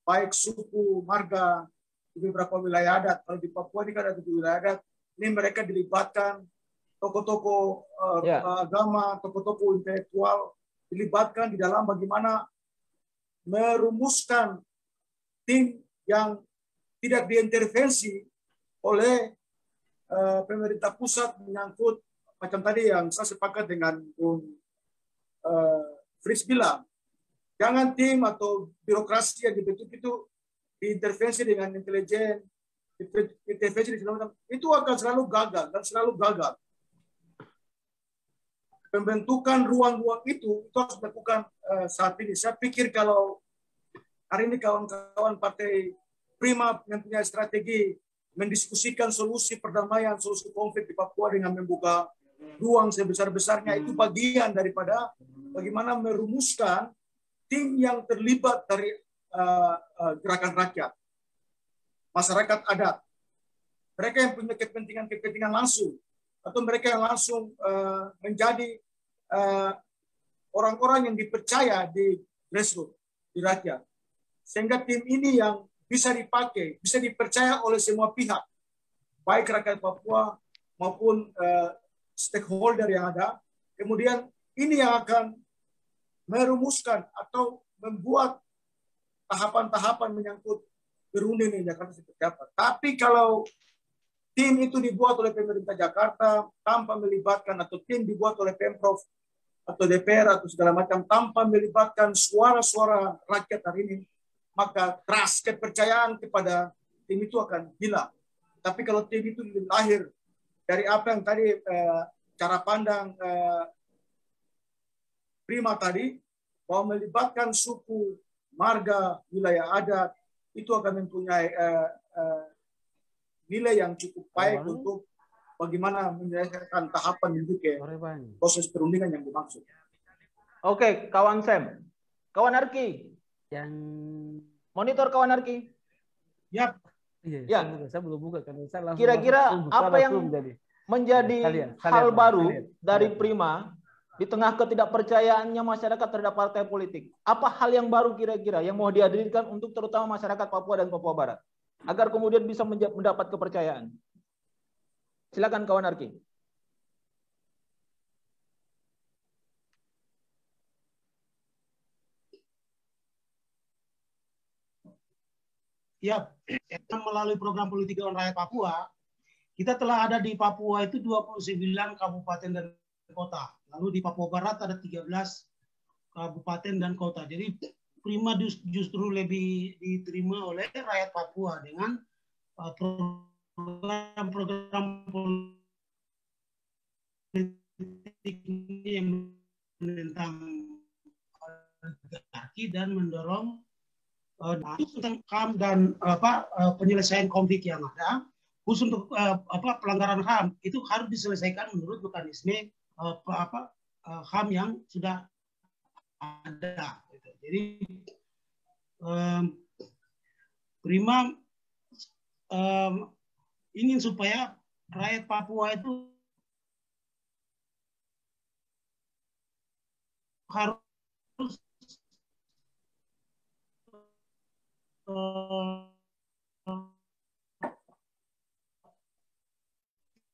baik suku, marga, di beberapa wilayah adat. Kalau di Papua ini kan ada 7 wilayah adat, ini mereka dilibatkan, tokoh-tokoh agama, tokoh-tokoh intelektual dilibatkan di dalam bagaimana merumuskan tim yang tidak diintervensi oleh pemerintah pusat menyangkut macam tadi yang saya sepakat dengan Bung Fritz bilang, jangan tim atau birokrasi yang dibentuk itu diintervensi dengan intelijen, intervensi di segala macam, itu akan selalu gagal dan selalu gagal. Pembentukan ruang-ruang itu harus dilakukan saat ini. Saya pikir kalau hari ini kawan-kawan Partai Prima yang punya strategi mendiskusikan solusi perdamaian, solusi konflik di Papua dengan membuka ruang sebesar-besarnya, itu bagian daripada bagaimana merumuskan tim yang terlibat dari gerakan rakyat, masyarakat adat, mereka yang punya kepentingan langsung, atau mereka yang langsung menjadi orang-orang yang dipercaya di grassroots, di rakyat. Sehingga tim ini yang bisa dipakai, bisa dipercaya oleh semua pihak, baik rakyat Papua maupun stakeholder yang ada. Kemudian ini yang akan merumuskan atau membuat tahapan-tahapan menyangkut berunding di Jakarta seperti apa. Tapi kalau tim itu dibuat oleh pemerintah Jakarta tanpa melibatkan, atau tim dibuat oleh Pemprov atau DPR atau segala macam tanpa melibatkan suara-suara rakyat hari ini, maka trust, kepercayaan kepada tim itu akan hilang. Tapi kalau tim itu lahir dari apa yang tadi cara pandang Prima tadi, bahwa melibatkan suku, marga, wilayah adat, itu akan mempunyai nilai yang cukup baik untuk bagaimana menyelesaikan tahapan menuju ke proses perundingan yang dimaksud. Oke, kawan Sam. Kawan Arki. Yang monitor kawan Arki. Ya. Ya. Saya belum buka karena saya langsung. Kira-kira apa yang menjadi hal baru dari Prima di tengah ketidakpercayaannya masyarakat terhadap partai politik? Apa hal yang baru kira-kira yang mau dihadirkan untuk terutama masyarakat Papua dan Papua Barat agar kemudian bisa mendapat kepercayaan? Silakan kawan Arki. Ya, melalui program politik dewan rakyat Papua, kita telah ada di Papua itu 29 kabupaten dan kota. Lalu di Papua Barat ada 13 kabupaten dan kota. Jadi Prima justru lebih diterima oleh rakyat Papua dengan program-program politik yang menentang oligarki dan mendorong tentang HAM dan penyelesaian konflik yang ada, khusus untuk pelanggaran HAM itu harus diselesaikan menurut mekanisme HAM yang sudah ada. Jadi Prima ingin supaya rakyat Papua itu harus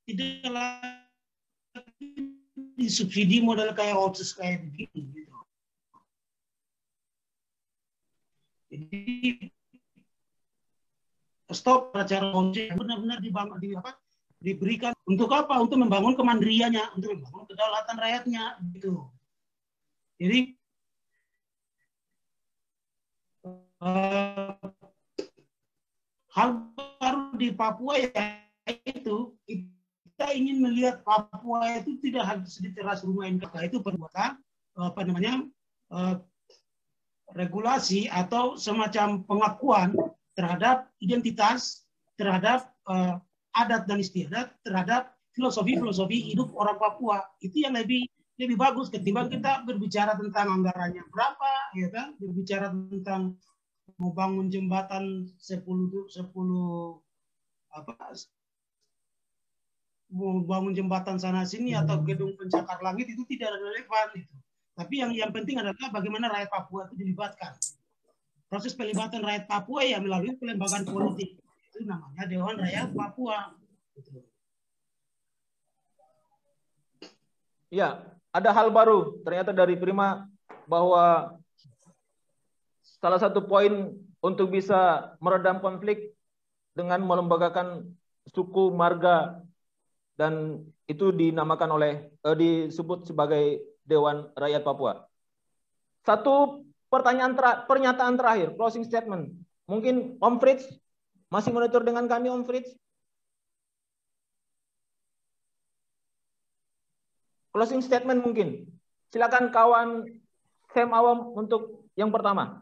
tidak lagi disubsidi modal kayak otsus kayak begini gitu. Jadi stop acara konsep benar-benar diberikan untuk apa? Untuk membangun kemandiriannya, untuk membangun kedaulatan rakyatnya gitu. Jadi hal baru di Papua yaitu kita ingin melihat Papua itu tidak harus di teras rumah NKK itu perbuatan regulasi atau semacam pengakuan terhadap identitas, terhadap adat dan istiadat, terhadap filosofi hidup orang Papua. Itu yang lebih bagus ketimbang kita berbicara tentang anggarannya berapa, ya kan? Berbicara tentang mau bangun jembatan 10 mau bangun jembatan sana sini atau gedung pencakar langit itu tidak relevan itu. Tapi yang penting adalah bagaimana rakyat Papua itu dilibatkan. Proses pelibatan rakyat Papua ya melalui pelembagaan politik. Itu namanya Dewan Rakyat Papua. Ya, ada hal baru ternyata dari Prima bahwa salah satu poin untuk bisa meredam konflik dengan melembagakan suku marga dan itu dinamakan disebut sebagai Dewan Rakyat Papua. Satu pernyataan terakhir, closing statement. Mungkin Om Fritz masih monitor dengan kami, Om Fritz? Closing statement mungkin. Silakan kawan Sam Awam untuk yang pertama.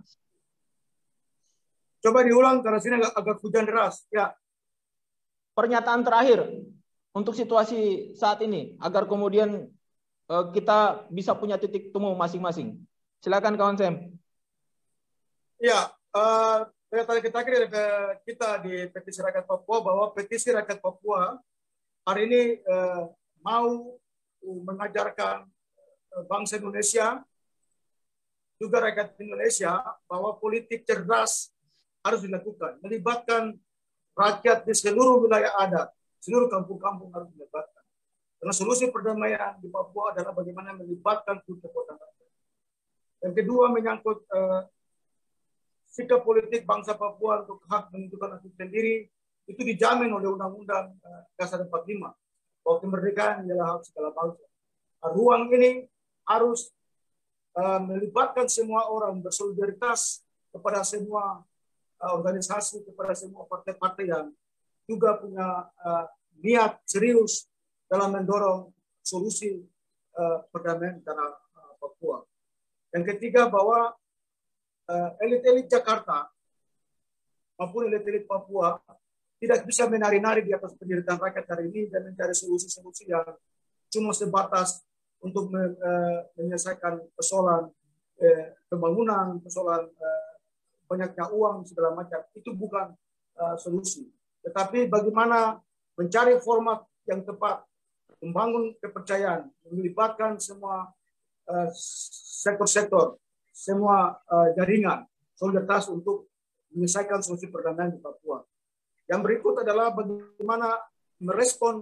Coba diulang karena sini agak hujan deras. Ya. Pernyataan terakhir untuk situasi saat ini agar kemudian kita bisa punya titik temu masing-masing. Silakan kawan Sam. Ya, tadi kita di Petisi Rakyat Papua bahwa Petisi Rakyat Papua hari ini mau mengajarkan bangsa Indonesia, juga rakyat Indonesia, bahwa politik cerdas harus dilakukan. Melibatkan rakyat di seluruh wilayah adat, seluruh kampung-kampung harus dilibatkan. Karena solusi perdamaian di Papua adalah bagaimana melibatkan kekuatan rakyat. Yang kedua menyangkut sikap politik bangsa Papua untuk hak menentukan nasib sendiri itu dijamin oleh Undang-Undang Dasar 45 bahwa kemerdekaan adalah hak segala bangsa. Ruang ini harus melibatkan semua orang, bersolidaritas kepada semua organisasi, kepada semua partai-partai yang juga punya niat serius dalam mendorong solusi perdamaian di tanah Papua. Yang ketiga bahwa elit-elit Jakarta maupun elit-elit Papua tidak bisa menari-nari di atas penderitaan rakyat hari ini dan mencari solusi-solusi yang cuma sebatas untuk menyelesaikan persoalan pembangunan, persoalan banyaknya uang segala macam. Itu bukan solusi. Tetapi bagaimana mencari format yang tepat, membangun kepercayaan, melibatkan semua sektor-sektor, semua jaringan, solidaritas untuk menyelesaikan solusi perdamaian di Papua. Yang berikut adalah bagaimana merespon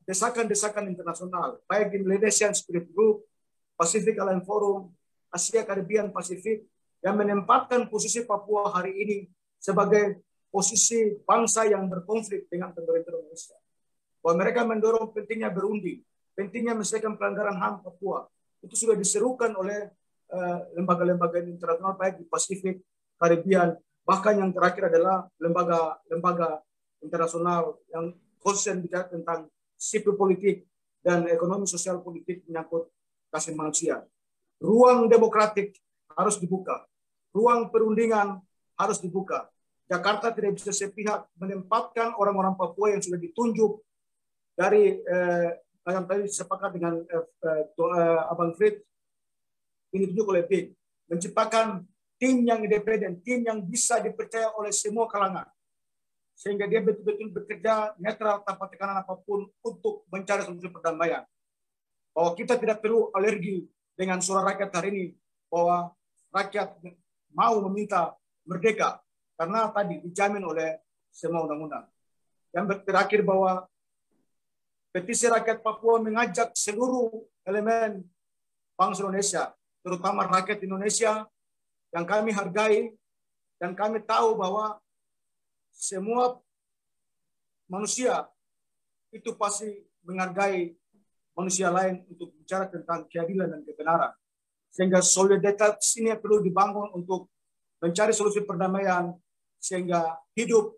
desakan-desakan internasional, baik Indonesian Spirit Group, Pacific Alliance Forum, Asia Caribbean Pacific, yang menempatkan posisi Papua hari ini sebagai posisi bangsa yang berkonflik dengan pemerintah Indonesia. Bahwa mereka mendorong pentingnya berunding, pentingnya menyelesaikan pelanggaran HAM Papua. Itu sudah diserukan oleh lembaga-lembaga internasional baik di Pasifik, Karibian, bahkan yang terakhir adalah lembaga internasional yang konsen bicara tentang sipil politik dan ekonomi sosial politik menyangkut hak asasi manusia. Ruang demokratik harus dibuka, ruang perundingan harus dibuka. Jakarta tidak bisa sepihak menempatkan orang-orang Papua yang sudah ditunjuk dari yang tadi sepakat dengan Abang Frit, ini ditunjuk oleh BIN, menciptakan tim yang independen, tim yang bisa dipercaya oleh semua kalangan, sehingga dia betul-betul bekerja netral tanpa tekanan apapun untuk mencari solusi perdamaian. Bahwa kita tidak perlu alergi dengan suara rakyat hari ini, bahwa rakyat mau meminta merdeka, karena tadi dijamin oleh semua undang-undang. Yang terakhir bahwa petisi rakyat Papua mengajak seluruh elemen bangsa Indonesia, terutama rakyat Indonesia yang kami hargai, dan kami tahu bahwa semua manusia itu pasti menghargai manusia lain untuk bicara tentang keadilan dan kebenaran. Sehingga solidaritas ini perlu dibangun untuk mencari solusi perdamaian, sehingga hidup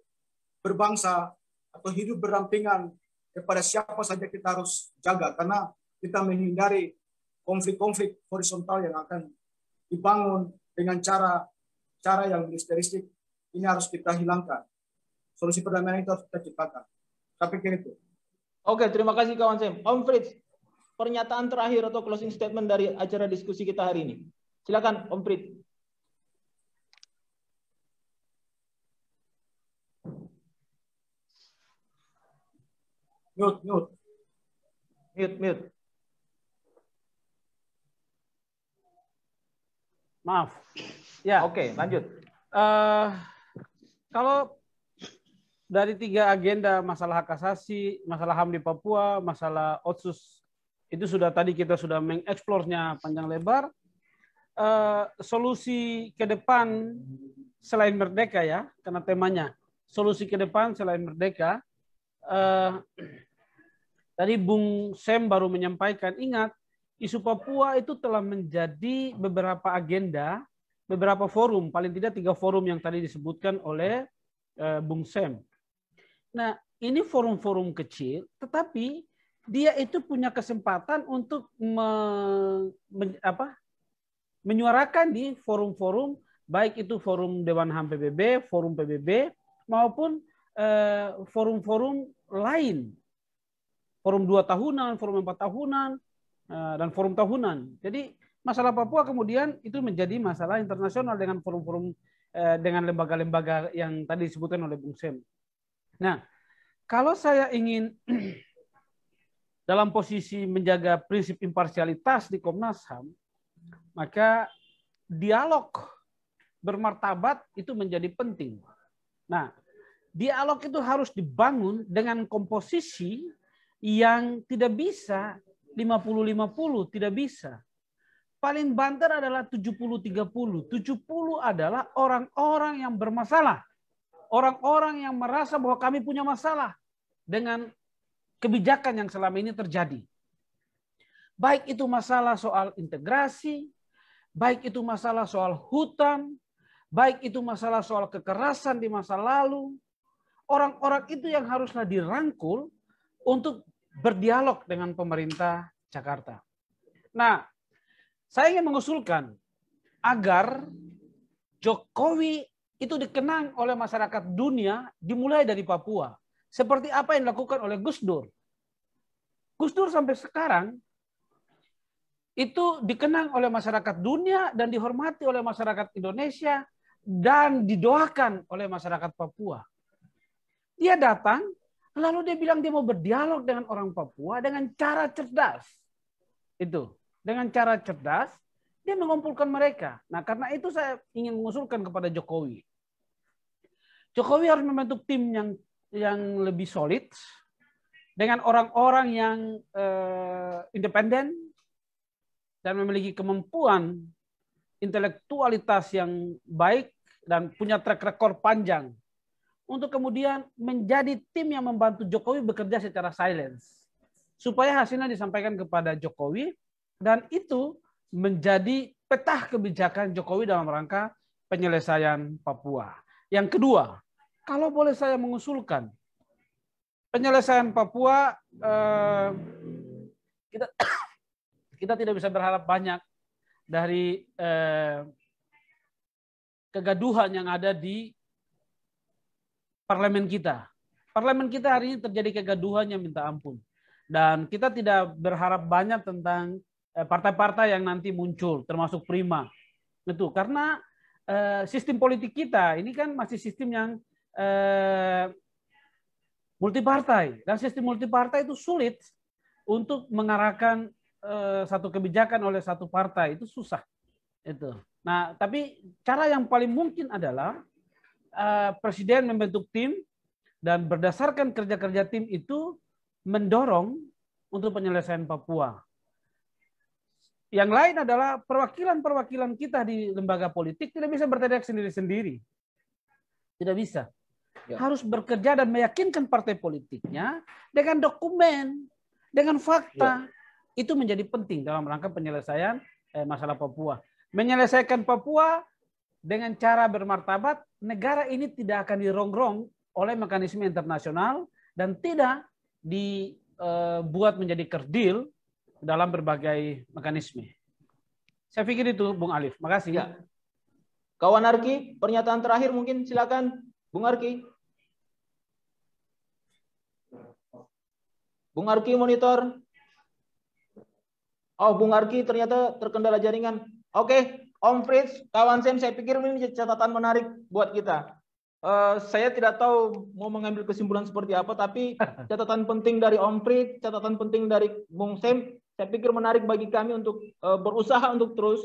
berbangsa atau hidup berdampingan kepada siapa saja kita harus jaga, karena kita menghindari konflik-konflik horizontal yang akan dibangun dengan cara yang militeristik. Ini harus kita hilangkan. Solusi perdamaian itu harus kita ciptakan. Tapi kira itu. Oke, terima kasih kawan Sam. Om Fritz, pernyataan terakhir atau closing statement dari acara diskusi kita hari ini. Silakan Om Fritz. Mute. Maaf. Ya. Oke, lanjut. Kalau dari 3 agenda, masalah hak asasi, masalah HAM di Papua, masalah Otsus, itu tadi kita sudah mengeksplornya panjang lebar. Solusi ke depan selain merdeka ya, karena temanya solusi ke depan selain merdeka. Tadi Bung Sam baru menyampaikan, ingat, isu Papua itu telah menjadi beberapa agenda, beberapa forum, paling tidak 3 forum yang tadi disebutkan oleh Bung Sam. Nah, ini forum-forum kecil, tetapi dia itu punya kesempatan untuk menyuarakan di forum-forum, baik itu forum Dewan HAM PBB, forum PBB, maupun forum-forum lain. Forum 2 tahunan, forum 4 tahunan, dan forum tahunan. Jadi masalah Papua kemudian itu menjadi masalah internasional dengan forum-forum, dengan lembaga-lembaga yang tadi disebutkan oleh Bung Sam. Nah, kalau saya ingin dalam posisi menjaga prinsip imparsialitas di Komnas HAM, maka dialog bermartabat itu menjadi penting. Nah, dialog itu harus dibangun dengan komposisi yang tidak bisa 50-50, tidak bisa. Paling banter adalah 70-30. 70 adalah orang-orang yang bermasalah. Orang-orang yang merasa bahwa kami punya masalah dengan kebijakan yang selama ini terjadi. Baik itu masalah soal integrasi, baik itu masalah soal hutan, baik itu masalah soal kekerasan di masa lalu. Orang-orang itu yang haruslah dirangkul untuk berdialog dengan pemerintah Jakarta. Nah, saya ingin mengusulkan agar Jokowi itu dikenang oleh masyarakat dunia dimulai dari Papua. Seperti apa yang dilakukan oleh Gus Dur. Gus Dur sampai sekarang itu dikenang oleh masyarakat dunia dan dihormati oleh masyarakat Indonesia dan didoakan oleh masyarakat Papua. Dia datang, lalu dia bilang dia mau berdialog dengan orang Papua dengan cara cerdas. Itu, dengan cara cerdas, dia mengumpulkan mereka. Nah, karena itu saya ingin mengusulkan kepada Jokowi. Jokowi harus membentuk tim yang lebih solid dengan orang-orang yang independen dan memiliki kemampuan intelektualitas yang baik dan punya track record panjang untuk kemudian menjadi tim yang membantu Jokowi bekerja secara silence. Supaya hasilnya disampaikan kepada Jokowi, dan itu menjadi peta kebijakan Jokowi dalam rangka penyelesaian Papua. Yang kedua, kalau boleh saya mengusulkan, penyelesaian Papua, kita tidak bisa berharap banyak dari kegaduhan yang ada di parlemen kita. Parlemen kita hari ini terjadi kegaduhan yang minta ampun. Dan kita tidak berharap banyak tentang partai-partai yang nanti muncul, termasuk Prima. Itu karena sistem politik kita ini kan masih sistem yang multipartai. Dan sistem multipartai itu sulit untuk mengarahkan satu kebijakan oleh satu partai, itu susah. Itu. Nah, tapi cara yang paling mungkin adalah Presiden membentuk tim dan berdasarkan kerja-kerja tim itu mendorong untuk penyelesaian Papua. Yang lain adalah perwakilan-perwakilan kita di lembaga politik tidak bisa bertindak sendiri-sendiri. Tidak bisa. Ya. Harus bekerja dan meyakinkan partai politiknya dengan dokumen, dengan fakta. Ya. Itu menjadi penting dalam rangka penyelesaian masalah Papua. Menyelesaikan Papua dengan cara bermartabat, negara ini tidak akan dirongrong oleh mekanisme internasional dan tidak dibuat menjadi kerdil dalam berbagai mekanisme. Saya pikir itu, Bung Alif. Makasih. Ya. Kawan Arki, pernyataan terakhir mungkin silakan, Bung Arki. Bung Arki monitor. Oh, Bung Arki ternyata terkendala jaringan. Oke, Om Fritz, kawan Sam, saya pikir ini catatan menarik buat kita. Saya tidak tahu mau mengambil kesimpulan seperti apa, tapi catatan penting dari Om Fritz, catatan penting dari Bung Sam, saya pikir menarik bagi kami untuk berusaha untuk terus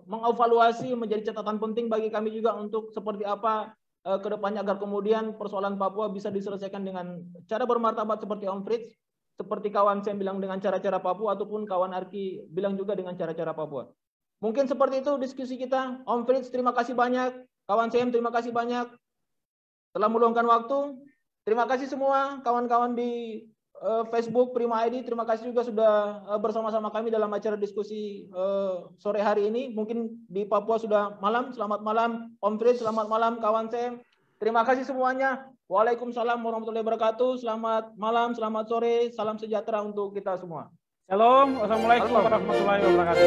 mengevaluasi, menjadi catatan penting bagi kami juga untuk seperti apa ke depannya agar kemudian persoalan Papua bisa diselesaikan dengan cara bermartabat seperti Om Fritz, seperti kawan Sam bilang dengan cara-cara Papua, ataupun kawan Arki bilang juga dengan cara-cara Papua. Mungkin seperti itu diskusi kita. Om Fritz, terima kasih banyak. Kawan Sam, terima kasih banyak telah meluangkan waktu. Terima kasih semua kawan-kawan di Facebook Prima ID. Terima kasih juga sudah bersama-sama kami dalam acara diskusi sore hari ini. Mungkin di Papua sudah malam. Selamat malam Om Fritz, selamat malam kawan Sam. Terima kasih semuanya. Waalaikumsalam warahmatullahi wabarakatuh. Selamat malam, selamat sore. Salam sejahtera untuk kita semua. Shalom. Wassalamualaikum warahmatullahi wabarakatuh.